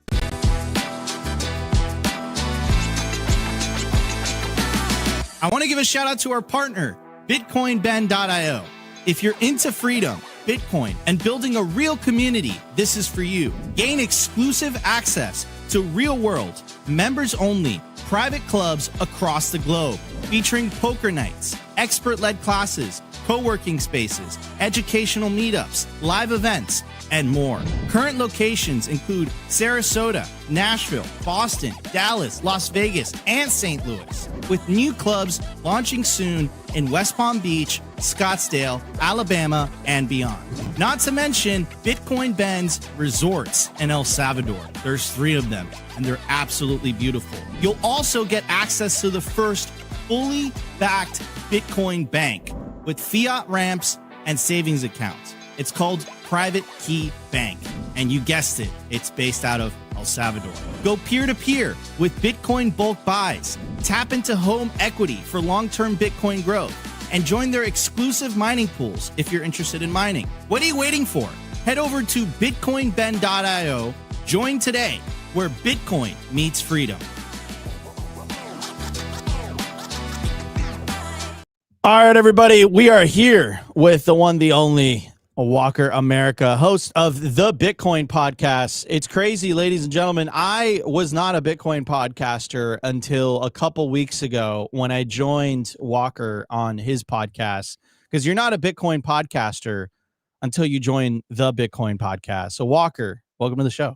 I want to give a shout out to our partner, bitcoinben.io. If you're into freedom, Bitcoin, and building a real community, this is for you. Gain exclusive access to real-world, members-only, private clubs across the globe, featuring poker nights, expert-led classes, co-working spaces, educational meetups, live events, and more. Current locations include Sarasota, Nashville, Boston, Dallas, Las Vegas, and St. Louis, with new clubs launching soon in West Palm Beach, Scottsdale, Alabama, and beyond. Not to mention Bitcoin Ben's resorts in El Salvador. There's 3 of them, and they're absolutely beautiful. You'll also get access to the first fully backed Bitcoin bank with fiat ramps and savings accounts. It's called Private Key Bank, and you guessed it, it's based out of El Salvador. Go peer-to-peer with Bitcoin bulk buys, tap into home equity for long-term Bitcoin growth, and join their exclusive mining pools if you're interested in mining. What are you waiting for? Head over to bitcoinben.io, join today, where Bitcoin meets freedom. All right, everybody, we are here with the one, the only Walker America, host of the Bitcoin podcast. It's crazy, ladies and gentlemen. I was not a Bitcoin podcaster until a couple weeks ago when I joined Walker on his podcast, because you're not a Bitcoin podcaster until you join the Bitcoin podcast. So Walker, welcome to the show.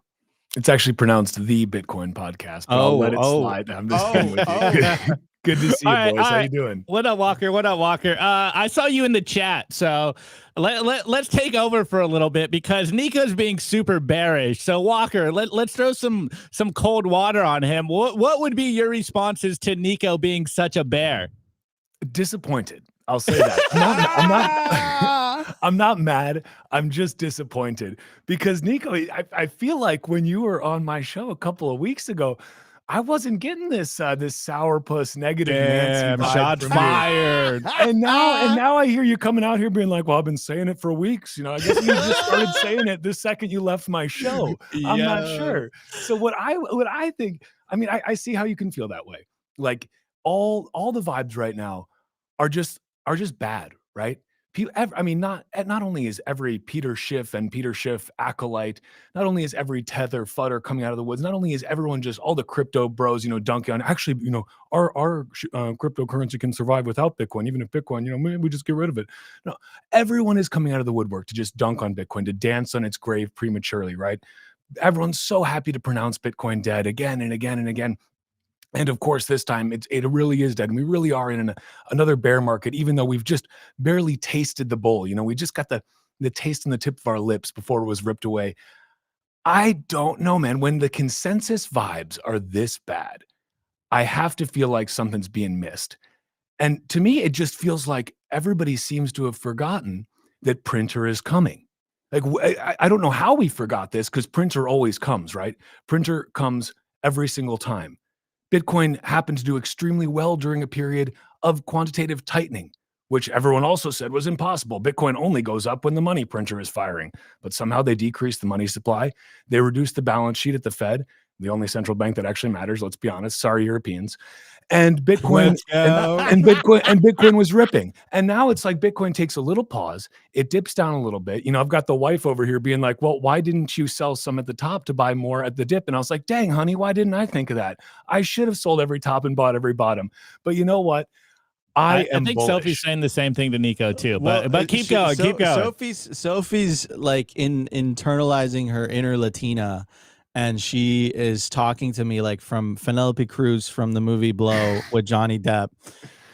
It's actually pronounced the Bitcoin podcast, but I'll let it slide. I'm just kidding with you. Good to see you, boys. How you doing? What up, Walker? What up, Walker? I saw you in the chat, so let's take over for a little bit because Nico's being super bearish. So Walker, let's throw some cold water on him. What would be your responses to Nico being such a bear? Disappointed. I'll say that. I'm not mad. I'm just disappointed because Nico, I feel like when you were on my show a couple of weeks ago, I wasn't getting this sourpuss negative Nancy vibe shot fired. And now I hear you coming out here being like, well, I've been saying it for weeks. You know, I guess you just started saying it the second you left my show. I'm not sure. So what I think, I mean, I see how you can feel that way. Like all the vibes right now are just bad, right? I mean, not only is every Peter Schiff and Peter Schiff acolyte, not only is every Tether FUDder coming out of the woods, not only is everyone just all the crypto bros, dunking on, actually, our cryptocurrency can survive without Bitcoin, even if Bitcoin, maybe we just get rid of it. No, everyone is coming out of the woodwork to just dunk on Bitcoin, to dance on its grave prematurely, right? Everyone's so happy to pronounce Bitcoin dead again and again and again. And of course, this time it really is dead. And we really are in another bear market, even though we've just barely tasted the bowl. We just got the taste on the tip of our lips before it was ripped away. I don't know, man. When the consensus vibes are this bad, I have to feel like something's being missed. And to me, it just feels like everybody seems to have forgotten that printer is coming. Like, I don't know how we forgot this, because printer always comes, right? Printer comes every single time. Bitcoin happened to do extremely well during a period of quantitative tightening, which everyone also said was impossible. Bitcoin only goes up when the money printer is firing, but somehow they decreased the money supply. They reduced the balance sheet at the Fed, the only central bank that actually matters. Let's be honest. Sorry, Europeans. And Bitcoin and Bitcoin was ripping. And now it's like Bitcoin takes a little pause. It dips down a little bit. I've got the wife over here being like, well, why didn't you sell some at the top to buy more at the dip? And I was like, dang, honey, why didn't I think of that? I should have sold every top and bought every bottom. But you know what? I think bullish. Sophie's saying the same thing to Nico too, but keep going. Sophie's like internalizing her inner Latina, and she is talking to me like from Penelope Cruz from the movie Blow with Johnny Depp.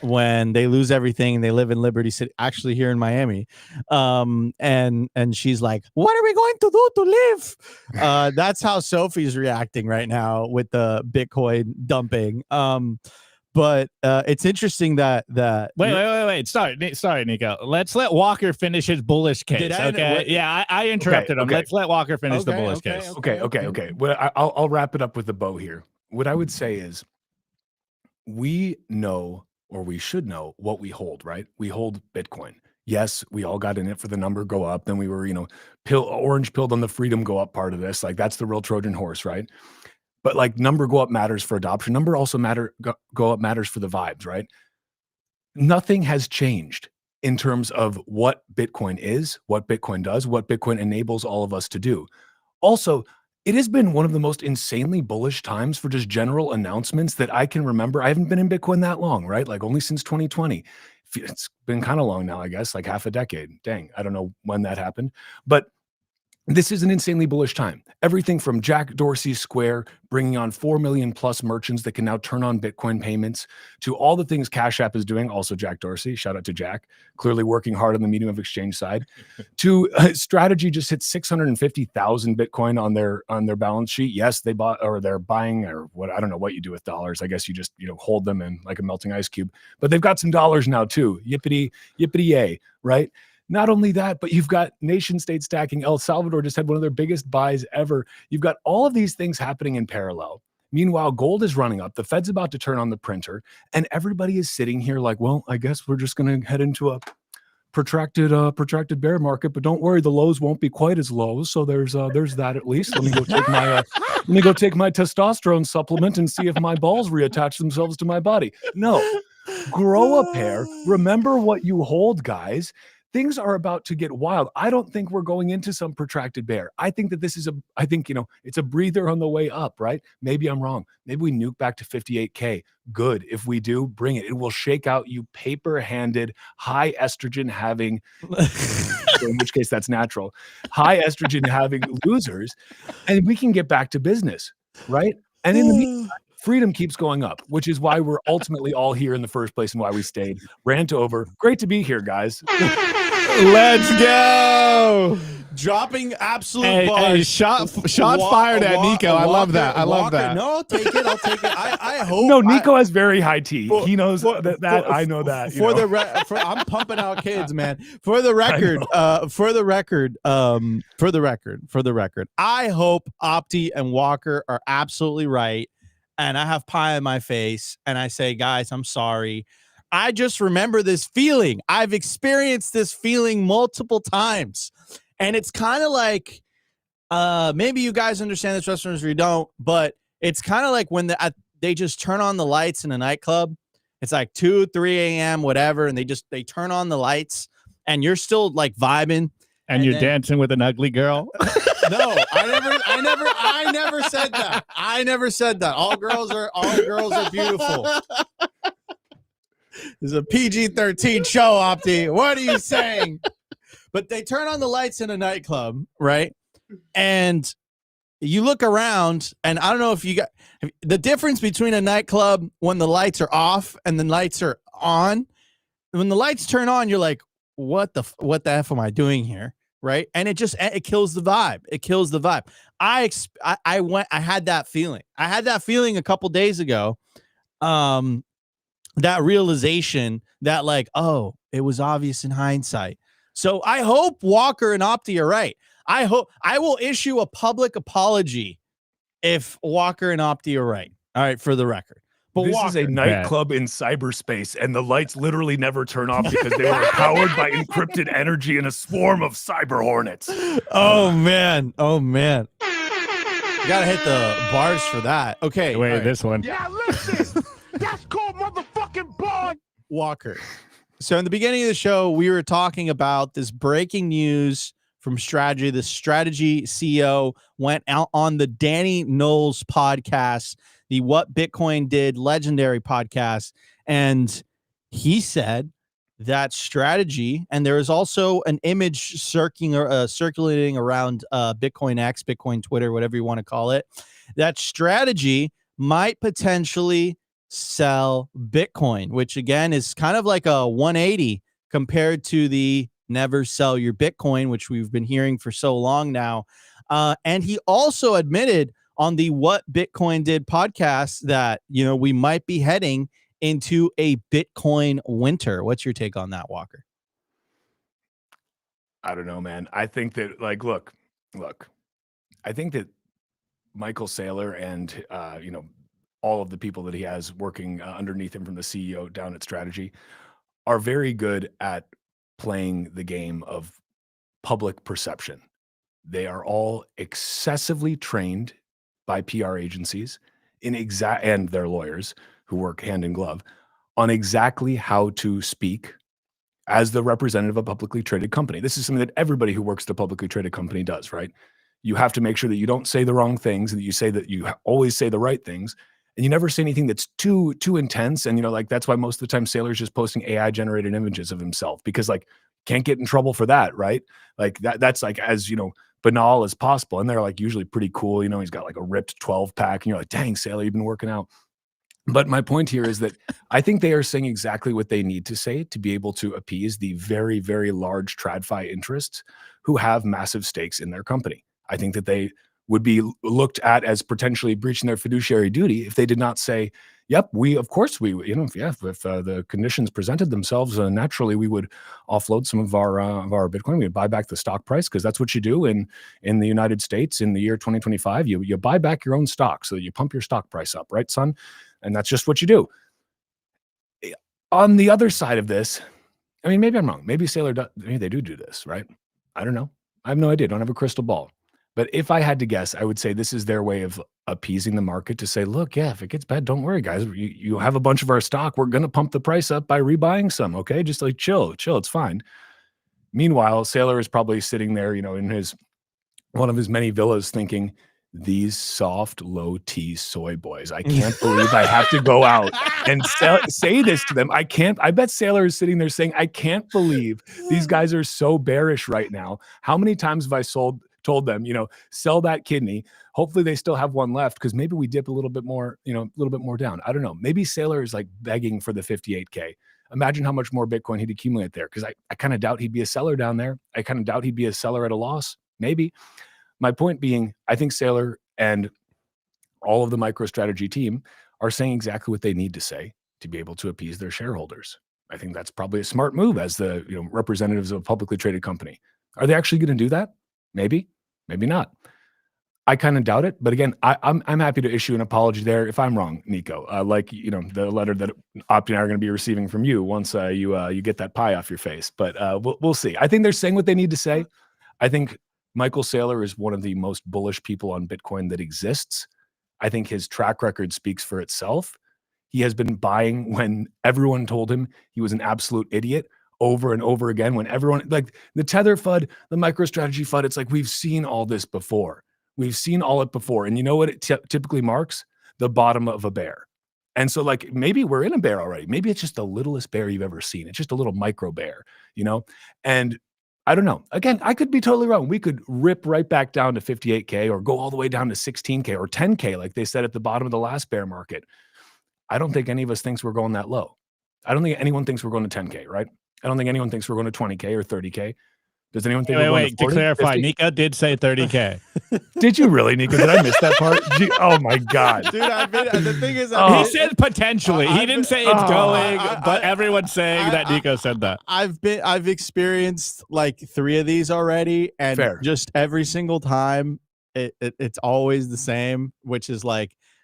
when they lose everything and they live in Liberty City, actually here in Miami. And she's like, what are we going to do to live? That's how Sophie's reacting right now with the Bitcoin dumping. But it's interesting that wait. Sorry, Nico. Let's let Walker finish his bullish case. Okay. Yeah, I interrupted him. Okay. Let's let Walker finish the bullish case. Okay. Well, I'll wrap it up with a bow here. What I would say is, we know, or we should know, what we hold, right? We hold Bitcoin. Yes, we all got in it for the number go up. Then we were, orange pilled on the freedom go up part of this. Like, that's the real Trojan horse, right? But like, number go up matters for adoption. Number also go up matters for the vibes, right? Nothing has changed in terms of what Bitcoin is, what Bitcoin does, what Bitcoin enables all of us to do. Also, it has been one of the most insanely bullish times for just general announcements that I can remember. I haven't been in Bitcoin that long, right? Like, only since 2020. It's been kind of long now, I guess, like half a decade. Dang, I don't know when that happened. But this is an insanely bullish time. Everything from Jack Dorsey's Square, bringing on 4 million plus merchants that can now turn on Bitcoin payments, to all the things Cash App is doing, also Jack Dorsey, shout out to Jack, clearly working hard on the medium of exchange side, to Strategy just hit 650,000 Bitcoin on their balance sheet. Yes, they bought, or they're buying, or what, I don't know what you do with dollars. I guess you just, hold them in like a melting ice cube, but they've got some dollars now too. Yippity yay, right? Not only that, but you've got nation state stacking. El Salvador just had one of their biggest buys ever. You've got all of these things happening in parallel. Meanwhile, gold is running up. The Fed's about to turn on the printer, and everybody is sitting here like, well, I guess we're just going to head into a protracted bear market. But don't worry, the lows won't be quite as low. So there's that at least. Let me go take my testosterone supplement and see if my balls reattach themselves to my body. No, grow a pair. Remember what you hold, guys. Things are about to get wild. I don't think we're going into some protracted bear. I think that this is it's a breather on the way up, right? Maybe I'm wrong. Maybe we nuke back to 58K. Good. If we do, bring it. It will shake out you paper-handed, high estrogen having, in which case that's natural, high estrogen having losers, and we can get back to business, right? And in the meantime, freedom keeps going up, which is why we're ultimately all here in the first place and why we stayed. Rant over. Great to be here, guys. Let's go. Dropping absolute bars. Hey, shot fired at Nico. I love that. I love that. No, I'll take it. I hope. No, Nico has very high T. He knows that. I know that. I'm pumping out kids, man. For the record, I hope Opti and Walker are absolutely right. And I have pie in my face. And I say, guys, I'm sorry. I just remember this feeling. I've experienced this feeling multiple times. And it's kind of like, maybe you guys understand this, restaurants, or you don't, but it's kind of like when they just turn on the lights in a nightclub. It's like 2, 3 a.m., whatever. And they turn on the lights and you're still like vibing. And you're dancing with an ugly girl. No, I never said that. I never said that. All girls are beautiful. This is a PG-13 show, Opti. What are you saying? But they turn on the lights in a nightclub, right? And you look around, and I don't know if you got the difference between a nightclub when the lights are off and the lights are on. When the lights turn on, you're like, what the F am I doing here? Right. And it kills the vibe. It kills the vibe. I had that feeling. I had that feeling a couple days ago. That realization that like, oh, it was obvious in hindsight. So I hope Walker and Opti are right. I hope I will issue a public apology if Walker and Opti are right. All right, for the record. But this is a nightclub in cyberspace, and the lights literally never turn off because they were powered by encrypted energy in a swarm of cyber hornets. Oh man. You gotta hit the bars for that. Okay. Wait, this one. Yeah, listen. That's called motherfucking bar. Walker. So in the beginning of the show, we were talking about this breaking news from Strategy. The Strategy CEO went out on the Danny Knowles podcast, the What Bitcoin Did legendary podcast, and he said that Strategy, and there is also an image circulating around Bitcoin X, Bitcoin Twitter, whatever you want to call it, that Strategy might potentially sell Bitcoin, which again is kind of like a 180 compared to the never sell your Bitcoin, which we've been hearing for so long now. And he also admitted on the What Bitcoin Did podcast that, we might be heading into a Bitcoin winter. What's your take on that, Walker? I don't know, man. I think that, like, look, I think that Michael Saylor and, all of the people that he has working underneath him from the CEO down at Strategy are very good at playing the game of public perception. They are all excessively trained by PR agencies and their lawyers who work hand in glove on exactly how to speak as the representative of a publicly traded company. This is something that everybody who works at a publicly traded company does, right? You have to make sure that you don't say the wrong things, and that you say that you always say the right things, and you never say anything that's too intense. And that's why most of the time Saylor's just posting AI generated images of himself, because can't get in trouble for that, right? That's as banal as possible, and they're usually pretty cool. He's got a ripped 12 pack, and you're like, dang, Saylor, you've been working out. But my point here is that I think they are saying exactly what they need to say to be able to appease the very, very large TradFi interests who have massive stakes in their company. I think that they would be looked at as potentially breaching their fiduciary duty if they did not say, yep, if the conditions presented themselves, naturally we would offload some of our Bitcoin. We would buy back the stock price, because that's what you do in the United States in the year 2025. You buy back your own stock so that you pump your stock price up, right, son? And that's just what you do. On the other side of this, maybe I'm wrong. Maybe Saylor maybe they do this, right? I don't know. I have no idea. Don't have a crystal ball. But if I had to guess, I would say this is their way of appeasing the market to say, look, if it gets bad, don't worry, guys. You have a bunch of our stock. We're going to pump the price up by rebuying some, okay? Just chill. It's fine. Meanwhile, Saylor is probably sitting there, in one of his many villas thinking, these soft, low-T soy boys. I can't believe I have to go out and say this to them. I bet Saylor is sitting there saying, I can't believe these guys are so bearish right now. How many times have I told them, sell that kidney. Hopefully they still have one left, because maybe we dip a little bit more, a little bit more down. I don't know. Maybe Saylor is begging for the 58K. Imagine how much more Bitcoin he'd accumulate there, because I kind of doubt he'd be a seller down there. I kind of doubt he'd be a seller at a loss. Maybe. My point being, I think Saylor and all of the MicroStrategy team are saying exactly what they need to say to be able to appease their shareholders. I think that's probably a smart move as the representatives of a publicly traded company. Are they actually going to do that? Maybe, maybe not. I kind of doubt it. But again, I'm happy to issue an apology there if I'm wrong, Nico. The letter that Opti and I are going to be receiving from you once you get that pie off your face. But we'll see. I think they're saying what they need to say. I think Michael Saylor is one of the most bullish people on Bitcoin that exists. I think his track record speaks for itself. He has been buying when everyone told him he was an absolute idiot over and over again. When everyone, the Tether FUD, the MicroStrategy FUD, it's we've seen all this before. We've seen all it before. And you know what it typically marks? The bottom of a bear. And so maybe we're in a bear already. Maybe it's just the littlest bear you've ever seen. It's just a little micro bear, And I don't know. Again, I could be totally wrong. We could rip right back down to 58K or go all the way down to 16K or 10K, like they said at the bottom of the last bear market. I don't think any of us thinks we're going that low. I don't think anyone thinks we're going to 10K, right? I don't think anyone thinks we're going to 20K or 30K. Does anyone think we're going to 40? To clarify, 50? Nico did say 30K. Did you really, Nico? Did I miss that part? Oh my God. Dude, the thing is, he said potentially. He didn't say it's going, but everyone's saying that Nico said that. I've experienced 3 of these already, and just every single time it's always the same, which is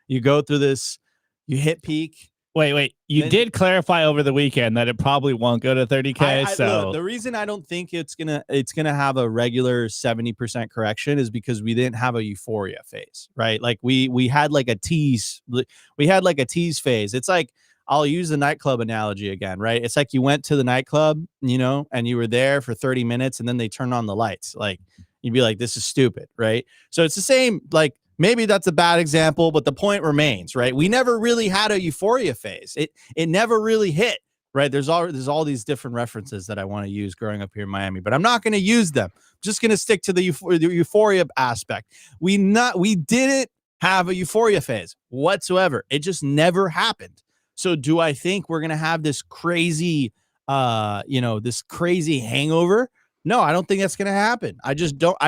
you go through this, you hit peak. Wait. You did clarify over the weekend that it probably won't go to 30K. So look, the reason I don't think it's gonna have a regular 70% correction is because we didn't have a euphoria phase, right? We had a tease. We had a tease phase. It's I'll use the nightclub analogy again, right? It's you went to the nightclub, and you were there for 30 minutes, and then they turned on the lights. You'd be this is stupid, right? So it's the same. Maybe that's a bad example, but the point remains, right? We never really had a euphoria phase. It never really hit, right? There's all these different references that I want to use growing up here in Miami, but I'm not going to use them. I'm just going to stick to the euphoria aspect. We didn't have a euphoria phase whatsoever. It just never happened. So do I think we're going to have this crazy, this crazy hangover? No, I don't think that's going to happen. I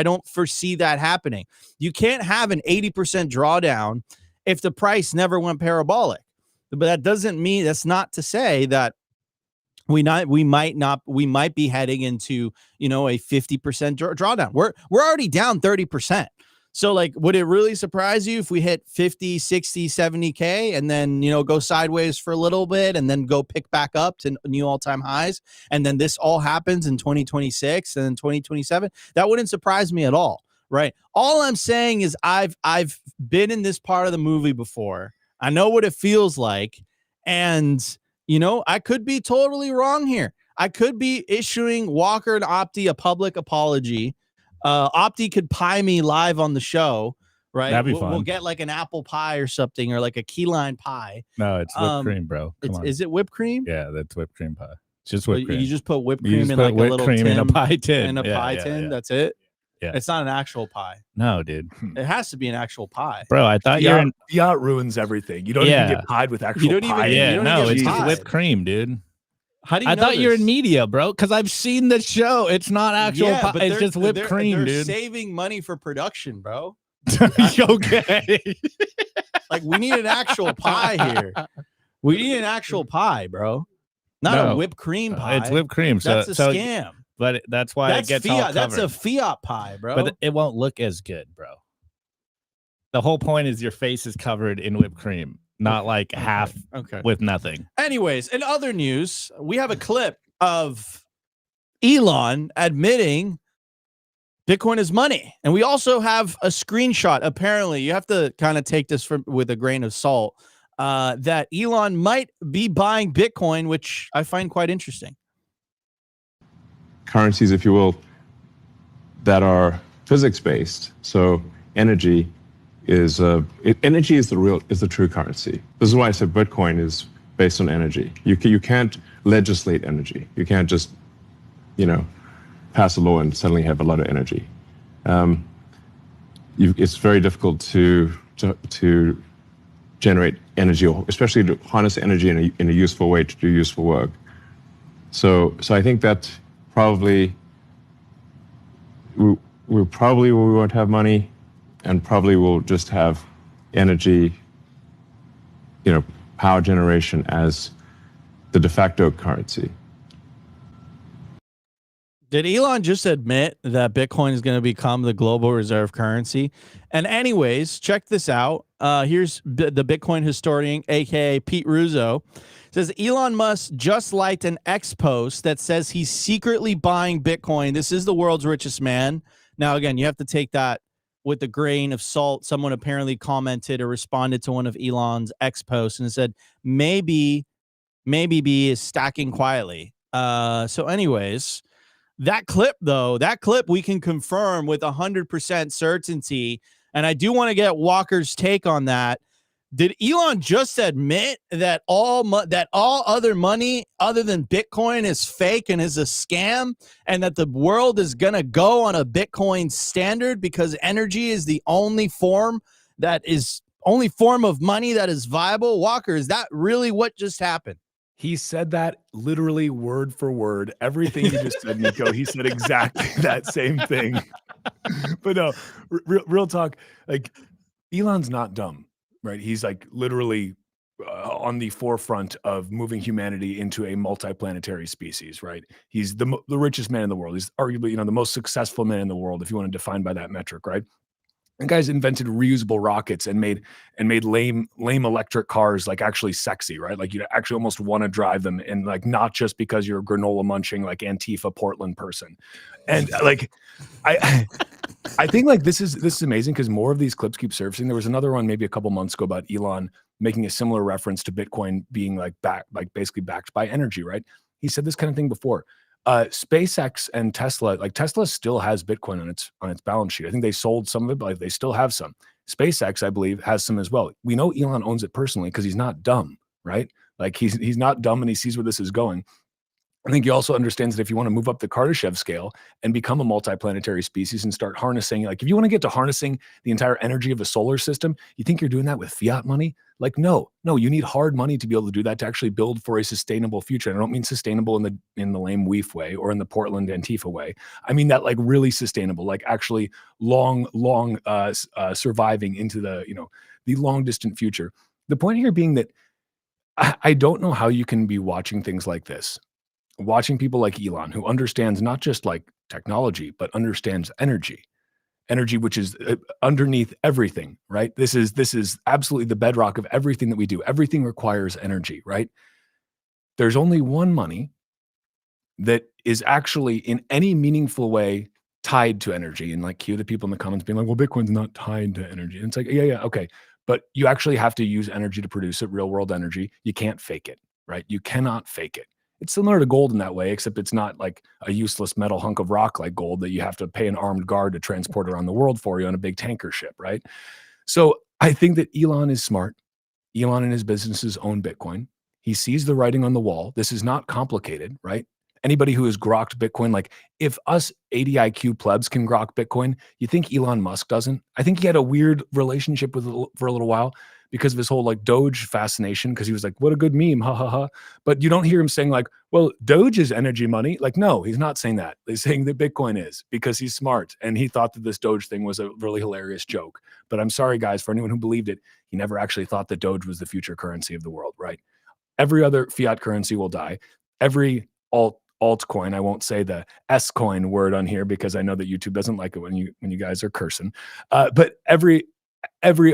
don't foresee that happening. You can't have an 80% drawdown if the price never went parabolic. But that doesn't mean, that's not to say that we might be heading into, a 50% drawdown. We're already down 30%. So like, would it really surprise you if we hit 50, 60, 70K and then, go sideways for a little bit and then go pick back up to new all-time highs? And then this all happens in 2026 and then 2027. That wouldn't surprise me at all. Right. All I'm saying is I've been in this part of the movie before. I know what it feels like. And, I could be totally wrong here. I could be issuing Walker and Opti a public apology. Opti could pie me live on the show, right? That'd be fun. We'll get like an apple pie or something, or like a key lime pie. No, it's whipped cream, bro. Come on. Is it whipped cream? Yeah, that's whipped cream pie. It's just whipped cream. You just put whipped cream in like a little cream tin, in a pie tin. In a pie tin. That's it. Yeah. It's not an actual pie. No, dude. It has to be an actual pie. Bro, I thought fiat ruins everything. You don't even get pied with actual pie. It's just whipped cream, dude. How do you I know thought this? you're in media, bro, because I've seen the show. It's not actual pie. It's just whipped cream, they're dude. saving money for production, bro. Okay. Like, we need an actual pie here. We need an actual pie, bro. Not a whipped cream pie. It's whipped cream. That's a scam. But that's why it gets all covered. That's a fiat pie, bro. But it won't look as good, bro. The whole point is your face is covered in whipped cream, not like half with nothing. Anyways, in other news, we have a clip of Elon admitting Bitcoin is money. And we also have a screenshot. Apparently, you have to kind of take this with a grain of salt, that Elon might be buying Bitcoin, which I find quite interesting. Currencies, if you will, that are physics-based. So energy is the true currency. This is why I said Bitcoin is based on energy. You can't legislate energy. You can't just, pass a law and suddenly have a lot of energy. It's very difficult to generate energy, or especially to harness energy in a useful way to do useful work. So I think that probably we won't have money, and probably we'll just have energy, power generation as the de facto currency. Did Elon just admit that Bitcoin is going to become the global reserve currency? And anyways, check this out. Here's the Bitcoin historian, aka Pete Russo. Says Elon Musk just liked an X post that says he's secretly buying Bitcoin. This is the world's richest man. Now, again, you have to take that with a grain of salt. Someone apparently commented or responded to one of Elon's X posts and said, maybe B is stacking quietly. So anyways, that clip we can confirm with 100% certainty. And I do want to get Walker's take on that. Did Elon just admit that all other money other than Bitcoin is fake and is a scam, and that the world is going to go on a Bitcoin standard because energy is the only form of money that is viable? Walker, is that really what just happened? He said that literally word for word. Everything you just said, Nico, he said exactly that same thing. But no, real talk, like, Elon's not dumb. Right, he's like literally on the forefront of moving humanity into a multiplanetary species. Right, he's the richest man in the world. He's arguably the most successful man in the world, if you want to define by that metric. Right, and guys invented reusable rockets and made lame electric cars like actually sexy. Right, like you actually almost want to drive them, and like not just because you're a granola munching like Antifa Portland person. And like I think like this is amazing because more of these clips keep surfacing. There was another one maybe a couple months ago about Elon making a similar reference to Bitcoin being basically backed by energy, right? He said this kind of thing before. SpaceX and Tesla, like Tesla still has Bitcoin on its balance sheet. I think they sold some of it, but like, they still have some. SpaceX, I believe, has some as well. We know Elon owns it personally because he's not dumb, right? Like he's not dumb and he sees where this is going. I think he also understands that if you want to move up the Kardashev scale and become a multiplanetary species and start harnessing, like if you want to get to harnessing the entire energy of the solar system, you think you're doing that with fiat money? Like, no, you need hard money to be able to do that, to actually build for a sustainable future. And I don't mean sustainable in the lame Weef way or in the Portland Antifa way. I mean that like really sustainable, like actually long surviving into the, the long distant future. The point here being that I don't know how you can be watching things like this, watching people like Elon, who understands not just like technology, but understands energy, which is underneath everything, right? This is absolutely the bedrock of everything that we do. Everything requires energy, right? There's only one money that is actually in any meaningful way tied to energy. And like cue the people in the comments being like, well, Bitcoin's not tied to energy. And it's like, yeah, okay. But you actually have to use energy to produce it, real world energy. You can't fake it, right? You cannot fake it. It's similar to gold in that way, except it's not like a useless metal hunk of rock like gold that you have to pay an armed guard to transport around the world for you on a big tanker ship, right? So I think that Elon is smart. Elon and his businesses own Bitcoin. He sees the writing on the wall. This is not complicated, right? Anybody who has grokked Bitcoin, like if us 80 IQ plebs can grok Bitcoin, you think Elon Musk doesn't? I think he had a weird relationship with it for a little while because of his whole like Doge fascination, because he was like, what a good meme, ha ha ha. But you don't hear him saying like, well, Doge is energy money. Like, no, he's not saying that. He's saying that Bitcoin is, because he's smart. And he thought that this Doge thing was a really hilarious joke. But I'm sorry, guys, for anyone who believed it, he never actually thought that Doge was the future currency of the world, right? Every other fiat currency will die. Every altcoin, I won't say the S coin word on here because I know that YouTube doesn't like it when you guys are cursing. But every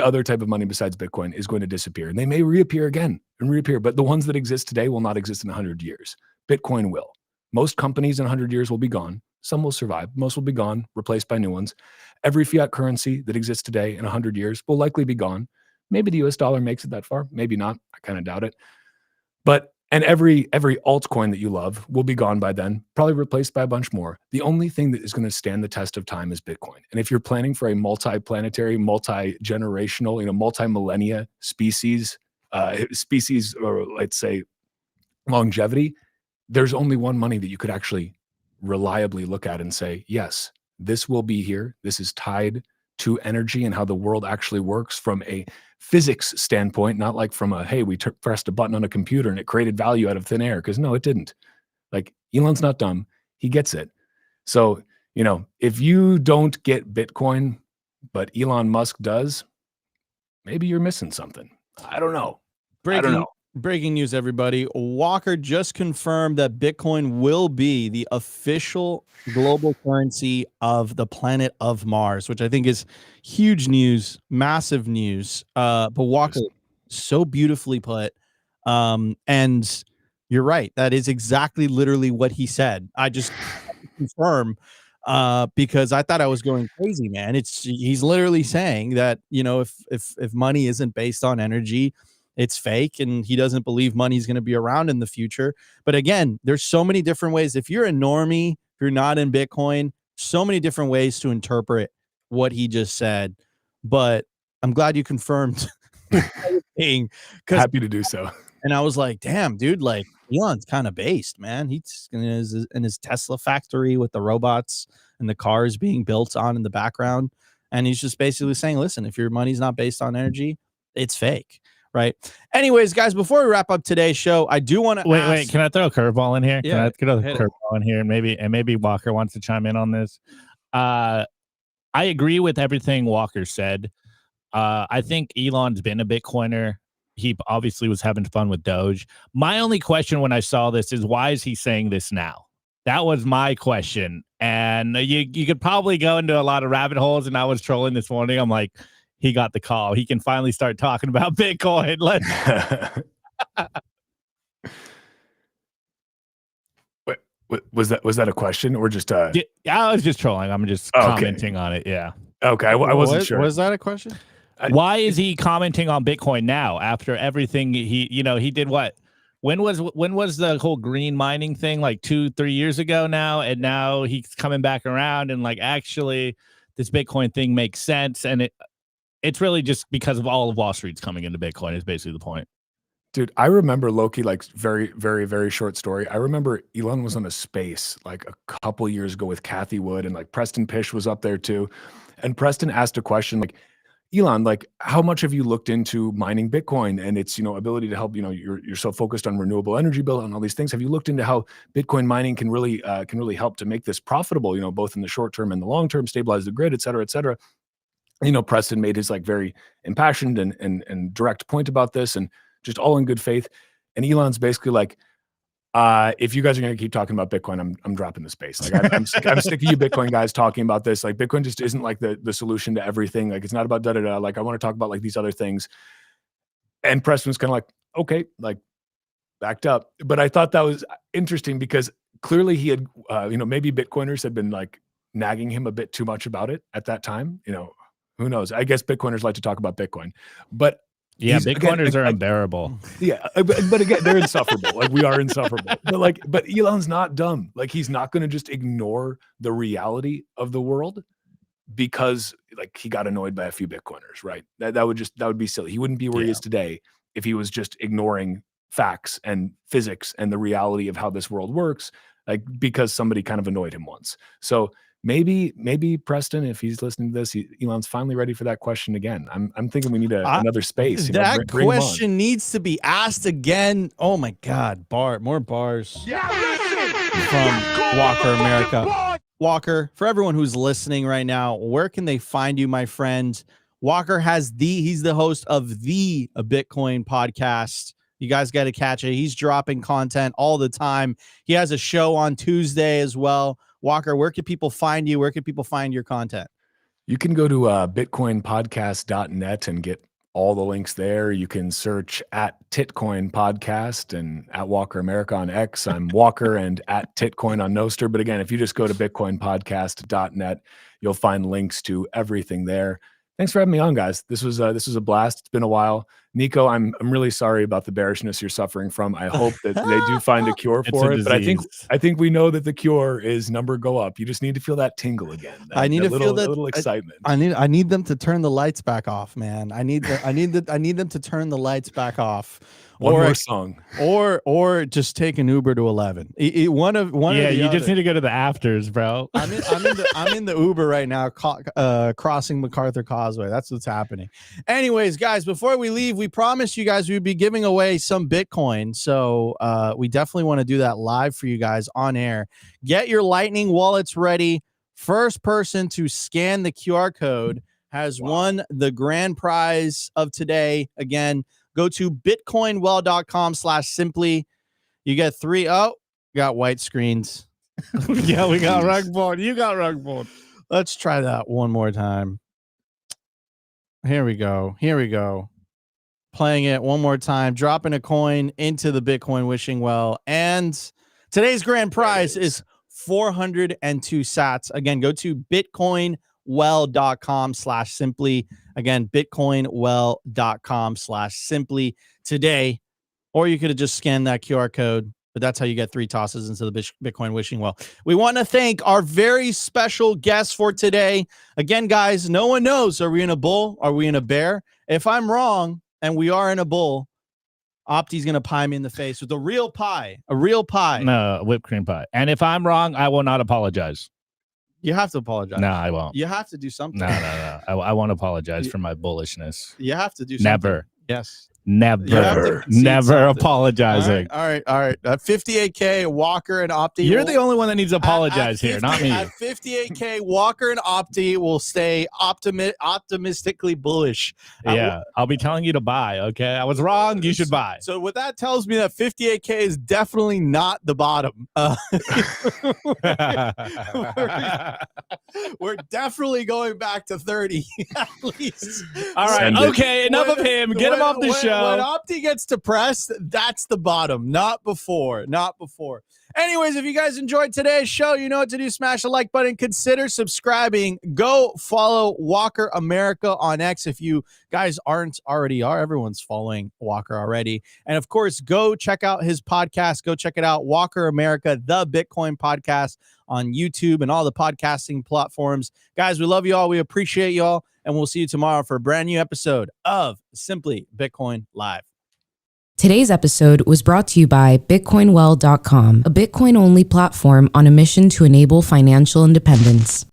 other type of money besides Bitcoin is going to disappear, and they may reappear again and reappear. But the ones that exist today will not exist in 100 years. Bitcoin will. Most companies in 100 years will be gone. Some will survive. Most will be gone, replaced by new ones. Every fiat currency that exists today in 100 years will likely be gone. Maybe the US dollar makes it that far. Maybe not. I kind of doubt it. And every altcoin that you love will be gone by then, probably replaced by a bunch more. The only thing that is going to stand the test of time is Bitcoin. And if you're planning for a multi-planetary, multi-generational, multi-millennia species, or let's say longevity, there's only one money that you could actually reliably look at and say, yes, this will be here. This is tied to energy and how the world actually works from a physics standpoint, not like from a, hey, we pressed a button on a computer and it created value out of thin air. Because no, it didn't. Like, Elon's not dumb. He gets it. So, if you don't get Bitcoin, but Elon Musk does, maybe you're missing something. I don't know. Breaking news, everybody. Walker just confirmed that Bitcoin will be the official global currency of the planet of Mars, which I think is huge news, massive news. But Walker, so beautifully put. And you're right. That is exactly literally what he said. I just confirm because I thought I was going crazy, man. He's literally saying that, if money isn't based on energy, it's fake, and he doesn't believe money is going to be around in the future. But again, there's so many different ways. If you're a normie, if you're not in Bitcoin, so many different ways to interpret what he just said. But I'm glad you confirmed. Happy to do so. And I was like, damn, dude, like Elon's kind of based, man. He's in his Tesla factory with the robots and the cars being built on in the background. And he's just basically saying, listen, if your money's not based on energy, it's fake. Right. Anyways, guys, before we wrap up today's show, I do want to wait. Can I throw a curveball in here? Yeah, can I throw a curveball in here? And maybe Walker wants to chime in on this. I agree with everything Walker said. I think Elon's been a Bitcoiner. He obviously was having fun with Doge. My only question when I saw this is, why is he saying this now? That was my question. And you could probably go into a lot of rabbit holes. And I was trolling this morning. I'm like, he got the call. He can finally start talking about Bitcoin. Was that a question or just I was just trolling. I'm just commenting on it. Yeah. Okay. I wasn't sure. Was that a question? Why is he commenting on Bitcoin now after everything he did? What? When was the whole green mining thing? Like 2-3 years ago now, and now he's coming back around and like, actually, this Bitcoin thing makes sense, and it's really just because of all of Wall Street's coming into Bitcoin is basically the point. Dude, I remember Loki, like very, very, very short story. I remember Elon was on a space like a couple years ago with Kathy Wood, and like Preston Pish was up there too. And Preston asked a question like, Elon, like, how much have you looked into mining Bitcoin and its, ability to help, you're so focused on renewable energy bill and all these things. Have you looked into how Bitcoin mining can really help to make this profitable, both in the short term and the long term, stabilize the grid, et cetera, et cetera. Preston made his like very impassioned and direct point about this, and just all in good faith. And Elon's basically like, if you guys are going to keep talking about Bitcoin, I'm dropping the space. Like I'm sick of you Bitcoin guys talking about this. Like Bitcoin just isn't like the solution to everything. Like it's not about da-da-da. Like I want to talk about like these other things. And Preston's kind of like, okay, like backed up. But I thought that was interesting because clearly he had, maybe Bitcoiners had been like nagging him a bit too much about it at that time. Who knows? I guess Bitcoiners like to talk about Bitcoin, but yeah, Bitcoiners are unbearable. Yeah, but again, they're insufferable. Like we are insufferable. But Elon's not dumb. Like he's not going to just ignore the reality of the world because like he got annoyed by a few Bitcoiners, right? That would be silly. He wouldn't be where he is today if he was just ignoring facts and physics and the reality of how this world works, like because somebody kind of annoyed him once. So maybe Preston, if he's listening to this, Elon's finally ready for that question again. I'm thinking we need another space. That question needs to be asked again. Oh my God, more bars from Walker America. Walker, for everyone who's listening right now, where can they find you, my friend? Walker he's the host of the Bitcoin podcast. You guys got to catch it. He's dropping content all the time. He has a show on Tuesday as well. Walker, where can people find you? Where can people find your content? You can go to bitcoinpodcast.net and get all the links there. You can search at Titcoin Podcast and at Walker America on X. I'm Walker and at Titcoin on Nostr. But again, if you just go to bitcoinpodcast.net, you'll find links to everything there. Thanks for having me on, guys. This was a blast. It's been a while. Nico, I'm really sorry about the bearishness you're suffering from. I hope that they do find a cure for it. But I think we know that the cure is number go up. You just need to feel that tingle again. I need to feel that little excitement. I need them to turn the lights back off, man. I need them to turn the lights back off. One more song, or just take an Uber to 11. One of you just need to go to the afters, bro. I'm in the Uber right now, crossing MacArthur Causeway. That's what's happening. Anyways, guys, before we leave, we promised you guys we'd be giving away some Bitcoin, so we definitely want to do that live for you guys on air. Get your Lightning wallets ready. First person to scan the QR code has won the grand prize of today. Again, go to bitcoinwell.com/simply. You get 3. Oh, got white screens. Yeah, we got rug board. You got rug board. Let's try that one more time. Here we go. Playing it one more time. Dropping a coin into the Bitcoin wishing well. And today's grand prize is 402 sats. Again, go to bitcoinwell.com/simply. Again, bitcoinwell.com/simply today. Or you could have just scanned that QR code, but that's how you get 3 tosses into the Bitcoin wishing well. We want to thank our very special guests for today. Again, guys, no one knows. Are we in a bull? Are we in a bear? If I'm wrong and we are in a bull, Opti's going to pie me in the face with a real pie. No, whipped cream pie. And if I'm wrong, I will not apologize. You have to apologize. No, I won't. You have to do something. No. I won't apologize for my bullishness. You have to do something. Never. Yes. Never apologizing. All right. 58K Walker and Opti. You're the only one that needs to apologize here, not me. At 58K, Walker and Opti will stay optimistically bullish. I'll be telling you to buy. Okay, I was wrong. You should buy. So what that tells me that 58K is definitely not the bottom. We're definitely going back to 30 at least. All right. Okay. Enough of him. Get him off the show. When Opti gets depressed, that's the bottom. Not before. Anyways, if you guys enjoyed today's show, you know what to do. Smash the like button. Consider subscribing. Go follow Walker America on X if you guys aren't already are. Everyone's following Walker already. And of course, go check out his podcast. Go check it out. Walker America, the Bitcoin podcast on YouTube and all the podcasting platforms. Guys, we love you all. We appreciate you all. And we'll see you tomorrow for a brand new episode of Simply Bitcoin Live. Today's episode was brought to you by BitcoinWell.com, a Bitcoin-only platform on a mission to enable financial independence.